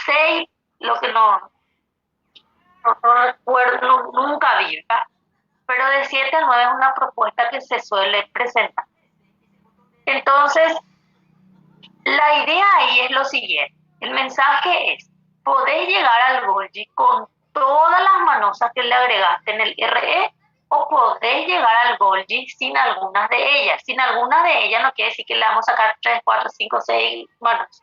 6, lo que no recuerdo, nunca vi, ¿verdad? Pero de 7 a 9 es una propuesta que se suele presentar. Entonces, la idea ahí es lo siguiente. El mensaje es, podés llegar al Golgi con todas las manosas que le agregaste en el RE, o podés llegar al Golgi sin algunas de ellas. Sin algunas de ellas no quiere decir que le vamos a sacar 3, 4, 5, 6 manos.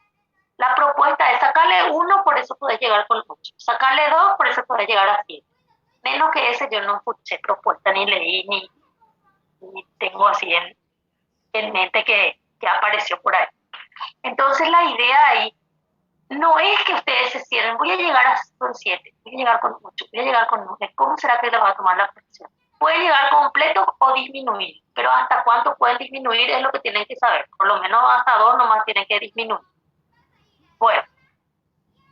La propuesta es sacarle 1, por eso podés llegar con 8. Sacarle 2, por eso podés llegar a 7. Menos que ese yo no escuché propuesta, ni leí, ni tengo así en mente que apareció por ahí. Entonces la idea ahí no es que ustedes se cierren, voy a llegar con 7, voy a llegar con 8, voy a llegar con 9. ¿Cómo será que les va a tomar la presión? Puede llegar completo o disminuir, pero hasta cuánto pueden disminuir es lo que tienen que saber. Por lo menos hasta 2 nomás tienen que disminuir. Bueno,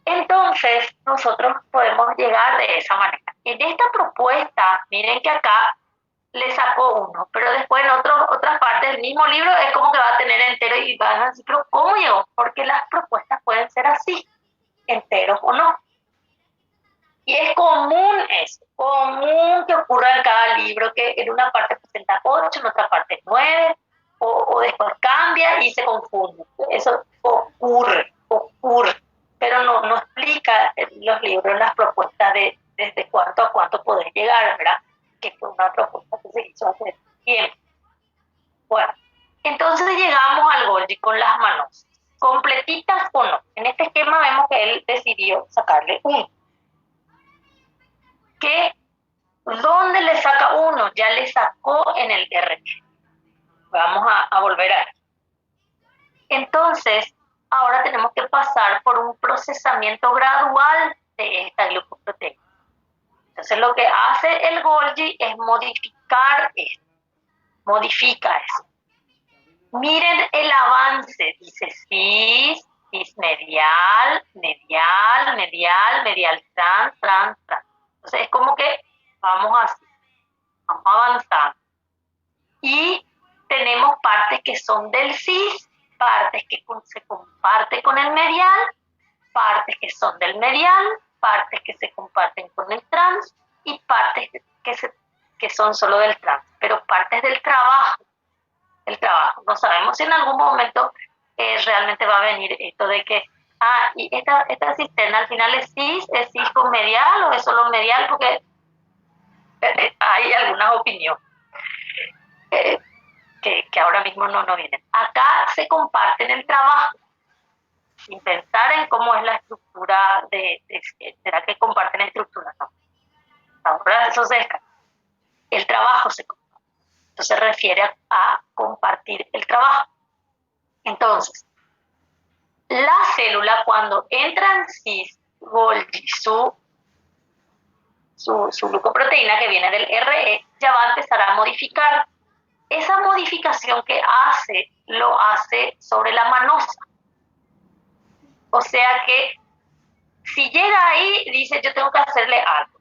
entonces nosotros podemos llegar de esa manera. En esta propuesta, miren que acá le sacó 1, pero después en otras partes del mismo libro es como que va a tener entero y van a decir, pero ¿cómo llegó? Porque las propuestas pueden ser así, enteros o no. Y es común que ocurra en cada libro, que en una parte presenta 8, en otra parte 9, o después cambia y se confunde. Eso ocurre, pero no explica en los libros las propuestas de desde cuánto a cuánto podés llegar, ¿verdad? Que fue una propuesta que se hizo hace tiempo. Bueno, entonces llegamos al Golgi con las manos, completitas o no. En este esquema vemos que él decidió sacarle 1. ¿Dónde le saca 1? Ya le sacó en el R. Vamos a volver a ver. Entonces, ahora tenemos que pasar por un procesamiento gradual de esta glucoproteína. Entonces, lo que hace el Golgi es modificar esto. Modifica eso. Miren el avance. Dice cis medial, trans. Entonces, es como que vamos así. Vamos avanzando. Y tenemos partes que son del cis, partes que se comparten con el medial, partes que son del medial, partes que se comparten con el trans y partes que son solo del trans, pero partes del trabajo. No sabemos si en algún momento realmente va a venir esto de que y esta cisterna al final es cis con medial o es solo medial, porque hay algunas opiniones que ahora mismo no vienen. Acá se comparten el trabajo, sin pensar en cómo es la estructura ¿será que comparten estructura? No. Ahora eso se descarta. El trabajo se comparte. Entonces se refiere a compartir el trabajo. Entonces, la célula cuando entra en cis, Golgi, su glucoproteína que viene del RE, ya va a empezar a modificar. Esa modificación que hace, lo hace sobre la manosa. O sea que si llega ahí, dice, yo tengo que hacerle algo.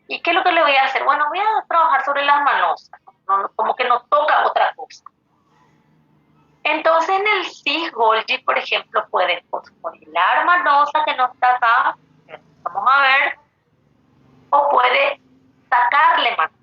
¿Y qué es lo que le voy a hacer? Bueno, voy a trabajar sobre las manosas, como que no toca otra cosa. Entonces en el cis Golgi, por ejemplo, puede fosforilar manosa que no está acá, vamos a ver, o puede sacarle manosa.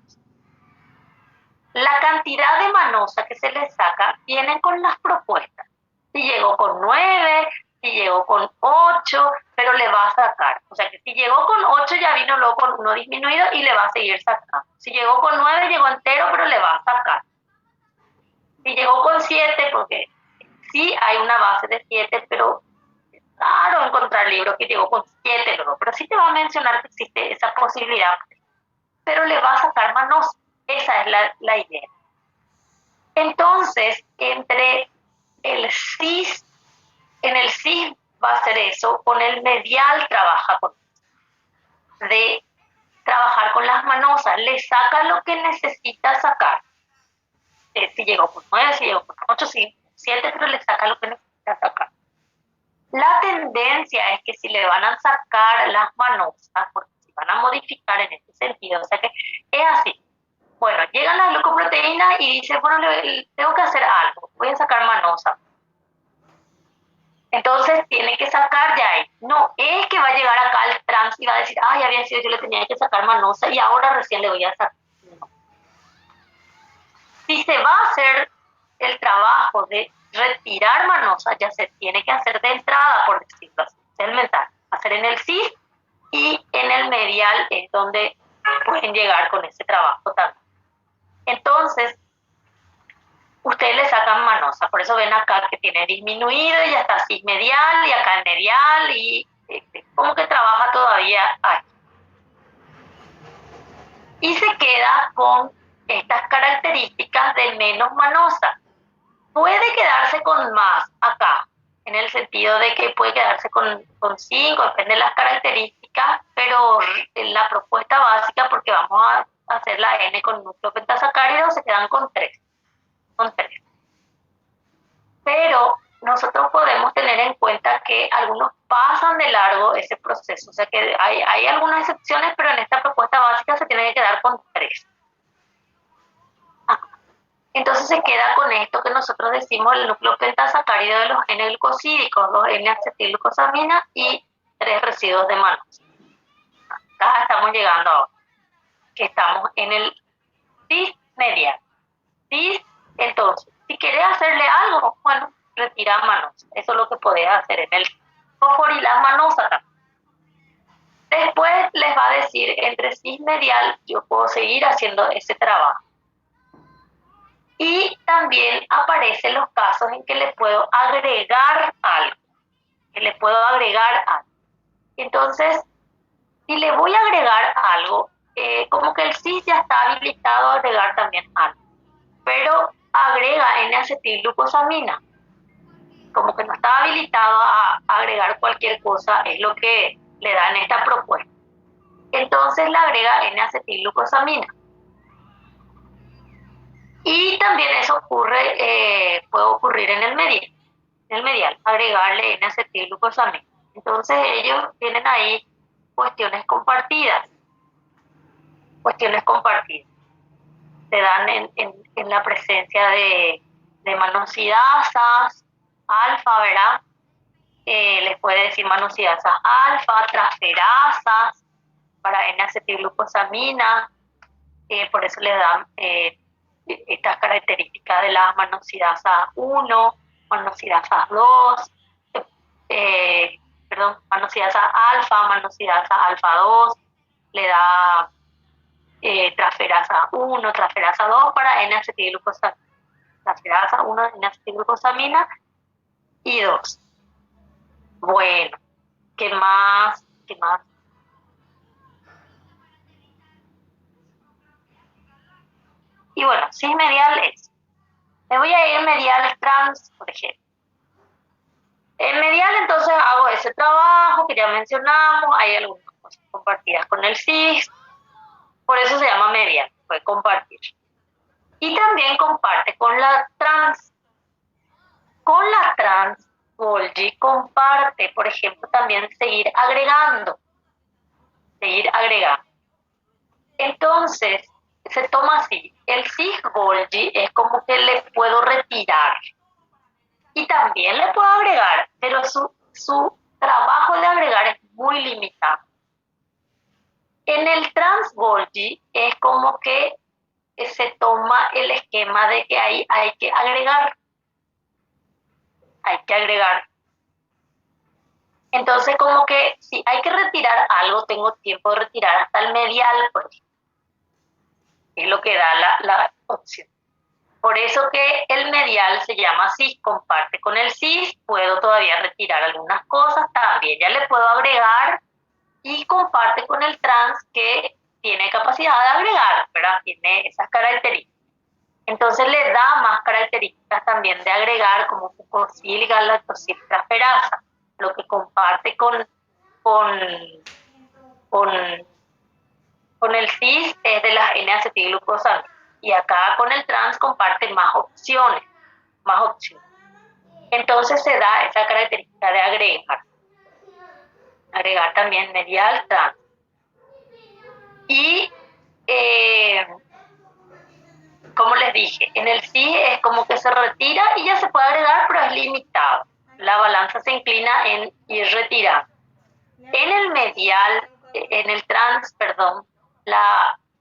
La cantidad de manosa que se le saca viene con las propuestas. Si llegó con 9, si llegó con 8, pero le va a sacar. O sea que si llegó con 8 ya vino luego con 1 disminuido y le va a seguir sacando. Si llegó con 9 llegó entero, pero le va a sacar. Si llegó con 7, porque sí hay una base de 7, pero es raro encontrar libros que llegó con 7 luego. Pero sí te va a mencionar que existe esa posibilidad. Pero le va a sacar manosa. Esa es la idea. Entonces, en el cis va a hacer eso, con el medial trabaja de trabajar con las manosas, le saca lo que necesita sacar. Si llegó con 9, si llegó con 8, si 7, pero le saca lo que necesita sacar. La tendencia es que si le van a sacar las manosas, porque si van a modificar en este sentido, o sea que es así. Bueno, llega la glucoproteína y dice, bueno, tengo que hacer algo, voy a sacar manosa. Entonces tiene que sacar ya ahí. No es que va a llegar acá al trans y va a decir, ya había sido, yo le tenía que sacar manosa y ahora recién le voy a sacar. No. Si se va a hacer el trabajo de retirar manosa, ya se tiene que hacer de entrada, por decirlo así, el mental. Hacer en el cis y en el medial es donde pueden llegar con ese trabajo también. Entonces, ustedes le sacan manosa, por eso ven acá que tiene disminuido y ya está cis medial y acá el medial y como que trabaja todavía aquí. Y se queda con estas características de menos manosa. Puede quedarse con más acá, en el sentido de que puede quedarse con 5, depende de las características, pero en la propuesta básica, porque vamos a hacer la N con nucleopentasacáridos, se quedan con 3. Con 3. Pero nosotros podemos tener en cuenta que algunos pasan de largo ese proceso, o sea que hay algunas excepciones, pero en esta propuesta básica se tiene que quedar con 3. Entonces se queda con esto que nosotros decimos el núcleo pentasacárido de los N-glucosídicos, 2 N-acetilglucosamina y 3 residuos de manosa. Acá estamos llegando ahora, que estamos en el cis medial. Cis, entonces, si querés hacerle algo, bueno, retira manosa. Eso es lo que podés hacer en el fosforilás manosa también. Después les va a decir, entre cis medial yo puedo seguir haciendo ese trabajo. Y también aparecen los casos en que le puedo agregar algo. Entonces, si le voy a agregar algo, como que el cis ya está habilitado a agregar también algo. Pero agrega N-acetilglucosamina. Como que no está habilitado a agregar cualquier cosa, es lo que le da en esta propuesta. Entonces le agrega N-acetilglucosamina. Y también eso puede ocurrir en el medial, agregarle N-acetilglucosamina. Entonces ellos tienen ahí cuestiones compartidas. Se dan en la presencia de manosidasas, alfa, ¿verdad? Les puede decir manosidasas alfa, transferasas, para N-acetilglucosamina, por eso les dan estas características de las manosidasas 1, manosidasas 2, manosidasas alfa, manosidasas alfa 2, le da transferasa 1, transferasa 2 para N-acetilglucosamina, transferasa 1, N-acetilglucosamina y 2. Bueno, ¿qué más? Y bueno, cis medial es. Me voy a ir medial trans, por ejemplo. En medial entonces hago ese trabajo que ya mencionamos, hay algunas cosas compartidas con el cis, por eso se llama medial, puede compartir. Y también comparte con la trans. Con la trans, Golgi comparte, por ejemplo, también seguir agregando. Entonces, se toma así. El cis Golgi es como que le puedo retirar. Y también le puedo agregar, pero su trabajo de agregar es muy limitado. En el trans Golgi es como que se toma el esquema de que ahí hay que agregar. Entonces, como que si hay que retirar algo, tengo tiempo de retirar hasta el medial, por ejemplo. Es lo que da la opción. Por eso que el medial se llama cis, comparte con el cis, puedo todavía retirar algunas cosas, también ya le puedo agregar y comparte con el trans que tiene capacidad de agregar, ¿verdad? Tiene esas características. Entonces le da más características también de agregar, como fucosil, galactosil, transferasa, lo que comparte con el cis es de las N-acetilglucosamina. Y acá con el trans comparte más opciones. Entonces se da esa característica de agregar también medial trans. Y como les dije, en el cis es como que se retira y ya se puede agregar, pero es limitado. La balanza se inclina en ir retirando. En el medial, en el trans, perdón,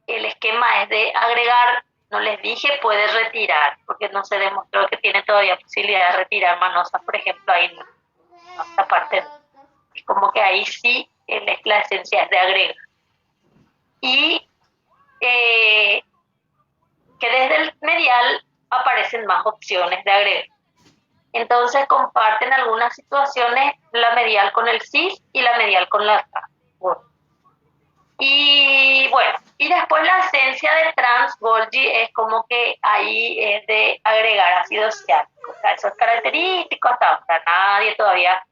el esquema es de agregar. No les dije puede retirar, porque no se demostró que tiene todavía posibilidad de retirar manosas, por ejemplo, ahí no, esta parte no. Es como que ahí sí la esencia es de agregar. Y que desde el medial aparecen más opciones de agregar. Entonces comparten algunas situaciones la medial con el cis y la medial con la trans. Y bueno, Y después la esencia de trans Golgi es como que ahí es de agregar ácido ciálico. O sea, eso es característico hasta ahora, nadie todavía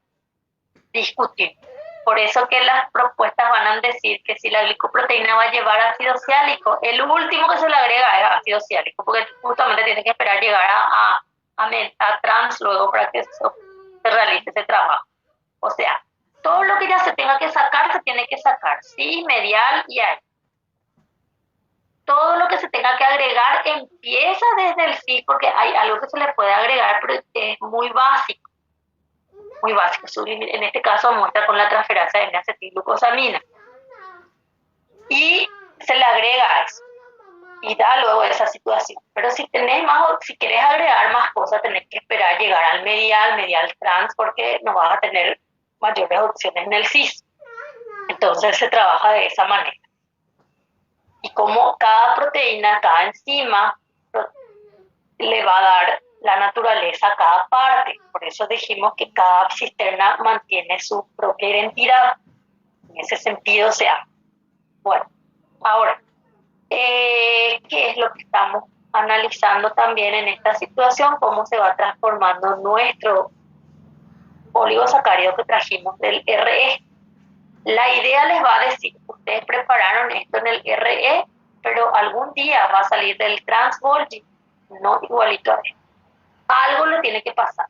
discutir. Por eso que las propuestas van a decir que si la glicoproteína va a llevar ácido ciálico, el último que se le agrega es ácido ciálico, porque justamente tiene que esperar llegar a trans luego para que se realice ese trabajo. O sea, todo lo que ya se tenga que sacar, se tiene que sacar, sí, medial y ahí. Todo lo que se tenga que agregar empieza desde el sí, porque hay algo que se le puede agregar, pero es muy básico. Muy básico. En este caso muestra con la transferasa de N-acetilglucosamina. Y se le agrega eso. Y da luego esa situación. Pero si tenés más, si querés agregar más cosas, tenés que esperar llegar al medial trans, porque no vas a tener mayores opciones en el cis. Entonces se trabaja de esa manera. Y como cada proteína, cada enzima, le va a dar la naturaleza a cada parte. Por eso dijimos que cada cisterna mantiene su propia identidad. En ese sentido, o sea, bueno, ahora, ¿qué es lo que estamos analizando también en esta situación? Cómo se va transformando nuestro oligosacárido que trajimos del RE. La idea les va a decir, ustedes prepararon esto en el RE, pero algún día va a salir del trans Golgi, no igualito a esto. Algo le tiene que pasar.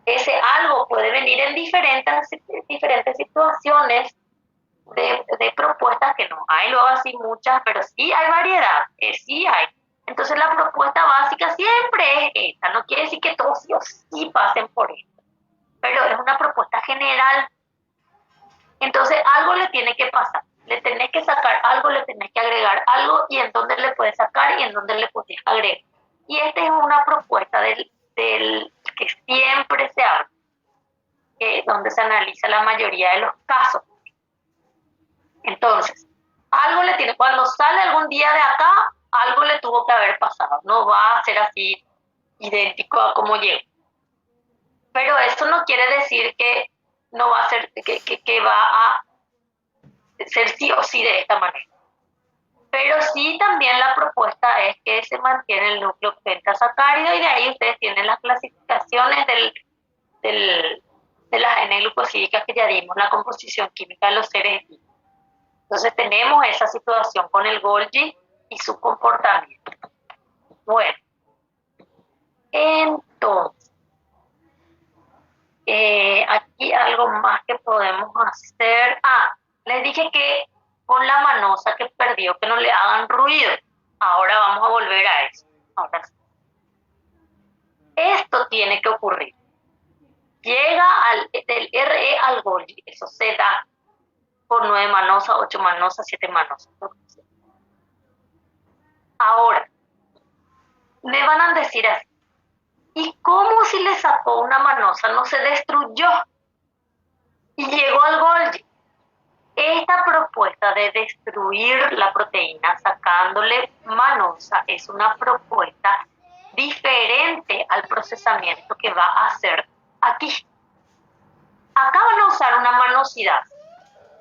Ese algo puede venir en diferentes situaciones de propuestas, que no hay luego así muchas, pero sí hay variedad, sí hay. Entonces la propuesta básica siempre es esta, no quiere decir que todos sí pasen por esto, pero es una propuesta general. Entonces algo le tiene que pasar, le tenés que sacar algo, le tenés que agregar algo, y en dónde le puedes sacar y en dónde le puedes agregar. Y esta es una propuesta del que siempre se habla, donde se analiza la mayoría de los casos. Entonces, algo le tiene, cuando sale algún día de acá, algo le tuvo que haber pasado, no va a ser así idéntico a como llegó. Pero eso no quiere decir que no va a ser, que va a ser sí o sí de esta manera. Pero sí también la propuesta es que se mantiene el núcleo pentasacárido, y de ahí ustedes tienen las clasificaciones de las N-glucosídicas que ya dimos, la composición química de los seres vivos. Entonces tenemos esa situación con el Golgi y su comportamiento. Bueno, entonces, aquí algo más que podemos hacer. Les dije que con la manosa que perdió, que no le hagan ruido. Ahora vamos a volver a eso. Ahora sí. Esto tiene que ocurrir. Llega del RE al Golgi, eso se da por 9 manosas, 8 manosas, 7 manosas. Ahora, me van a decir así, ¿y cómo si le sacó una manosa no se destruyó y llegó al Golgi? Esta propuesta de destruir la proteína sacándole manosa es una propuesta diferente al procesamiento que va a hacer aquí. Acá van a usar una manosidad.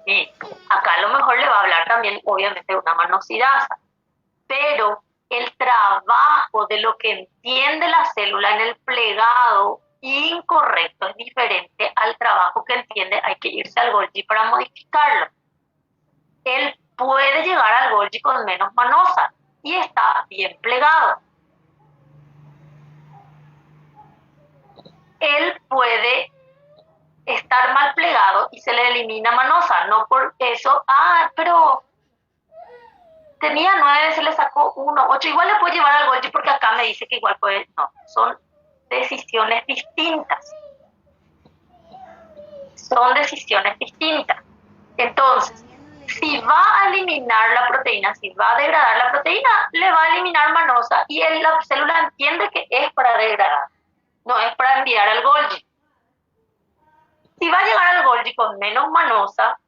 Sí, acá a lo mejor le va a hablar también, obviamente, de una manosidasa, pero el trabajo de lo que entiende la célula en el plegado incorrecto es diferente al trabajo que entiende. Hay que irse al Golgi para modificarlo. Él puede llegar al Golgi con menos manosa y está bien plegado. Él puede estar mal plegado y se le elimina manosa, no por eso, pero tenía 9, se le sacó 1, 8, igual le puede llevar al Golgi porque acá me dice que igual puede, no, son decisiones distintas. Son decisiones distintas. Entonces, si va a eliminar la proteína, si va a degradar la proteína, le va a eliminar manosa, y la célula entiende que es para degradar, no es para enviar al Golgi. Si va a llegar al Golgi con menos manosa,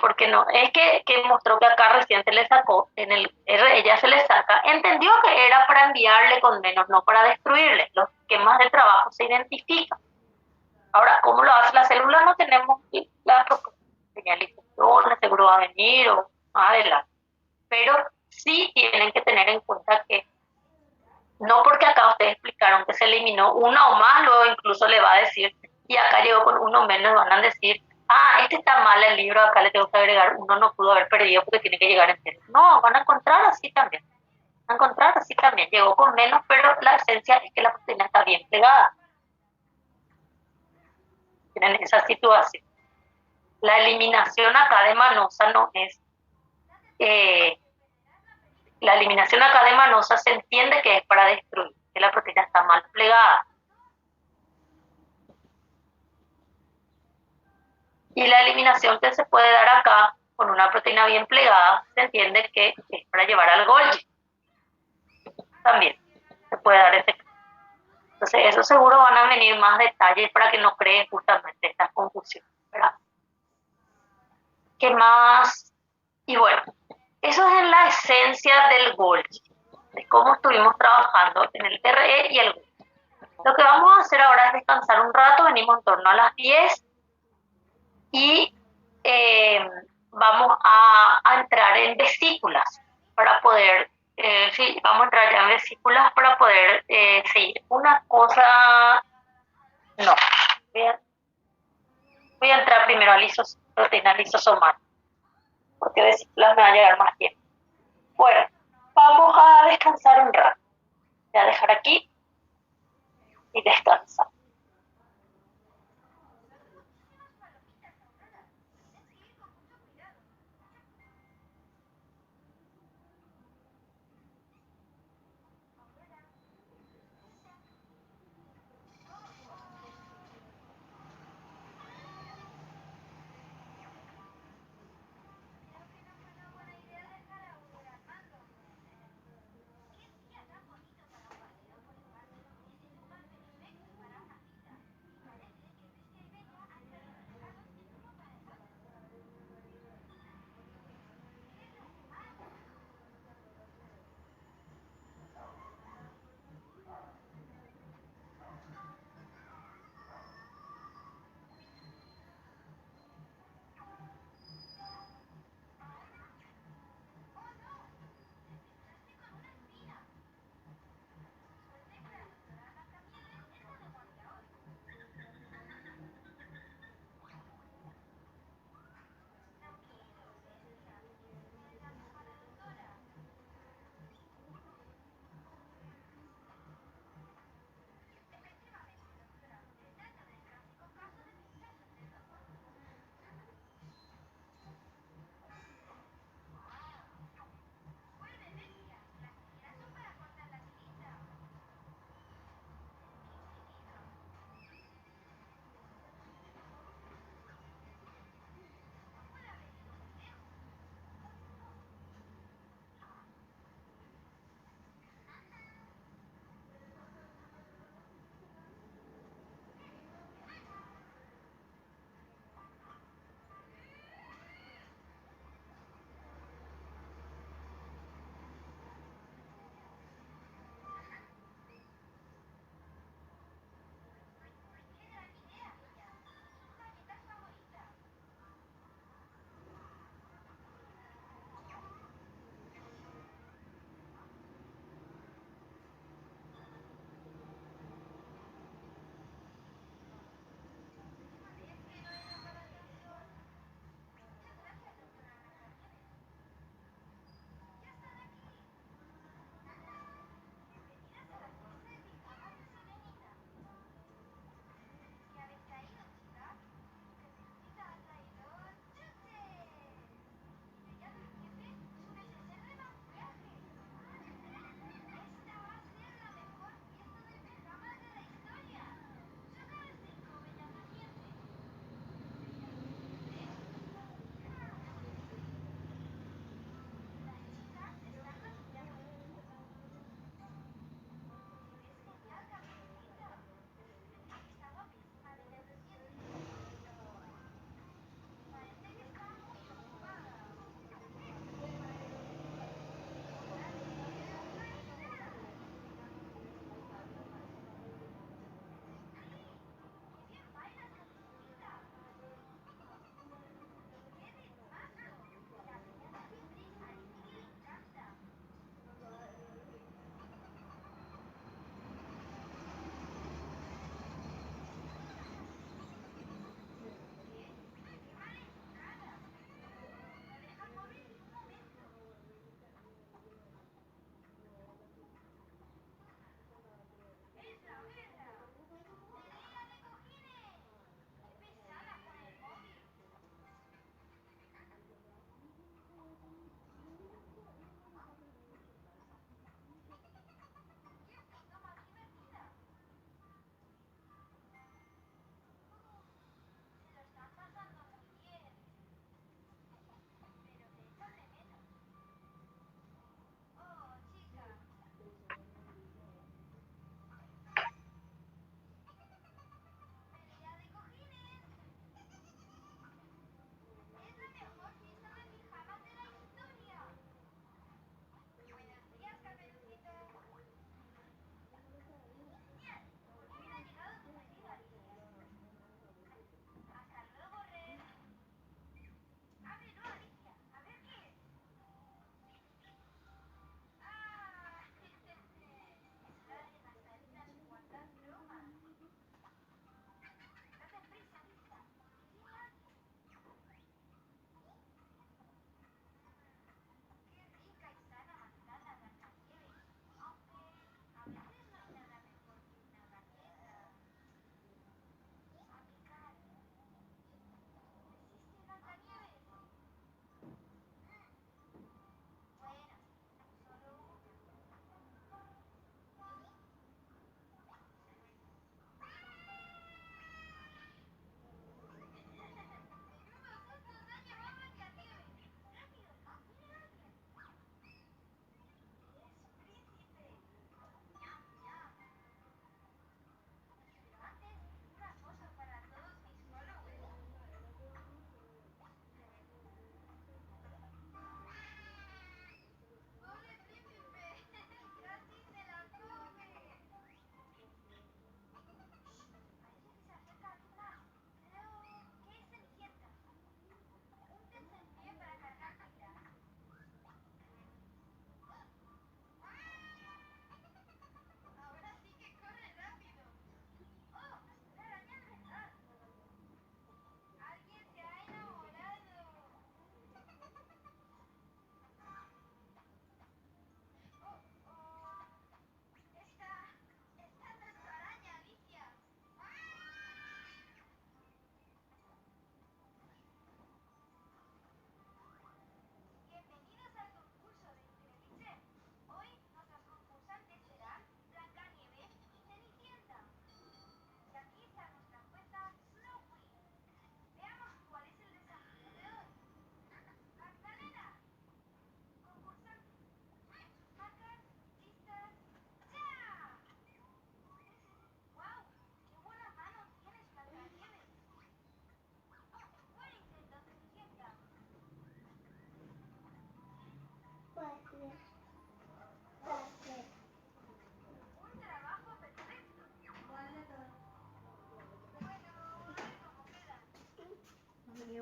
porque no, es que mostró que acá recién se le sacó, en el R ya se le saca, entendió que era para enviarle con menos, no para destruirle. Los esquemas de trabajo se identifican. Ahora, ¿cómo lo hace la célula? No tenemos la señalización, seguro va a venir o más adelante. Pero sí tienen que tener en cuenta que no porque acá ustedes explicaron que se eliminó una o más, luego incluso le va a decir, y acá llegó con uno menos, van a decir, ah, este está mal el libro, acá le tengo que agregar, uno no pudo haber perdido porque tiene que llegar entero. No, van a encontrar así también. Van a encontrar así también. Llegó con menos, pero la esencia es que la proteína está bien pegada. Tienen esa situación. La eliminación acá de manosa no es eh, la eliminación acá de manosa se entiende que es para destruir, que la proteína está mal plegada. Y la eliminación que se puede dar acá con una proteína bien plegada se entiende que es para llevar al Golgi. También se puede dar este. Entonces, eso seguro van a venir más detalles para que no creen justamente esta confusión, ¿verdad? ¿Qué más? Y bueno, eso es en la esencia del Golgi, de cómo estuvimos trabajando en el RE y el Golgi. Lo que vamos a hacer ahora es descansar un rato, venimos en torno a las 10 y vamos a entrar en vesículas para poder, sí, vamos a entrar ya en vesículas para poder seguir. Una cosa, no, voy a entrar primero a proteína lisosomal, porque vesículas me va a llegar más tiempo. Bueno, vamos a descansar un rato. Voy a dejar aquí y descansar.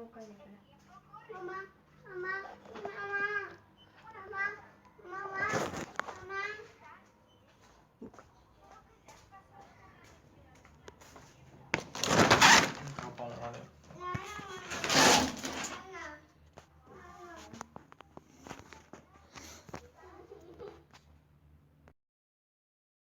buscar, espera. Mamá, mamá.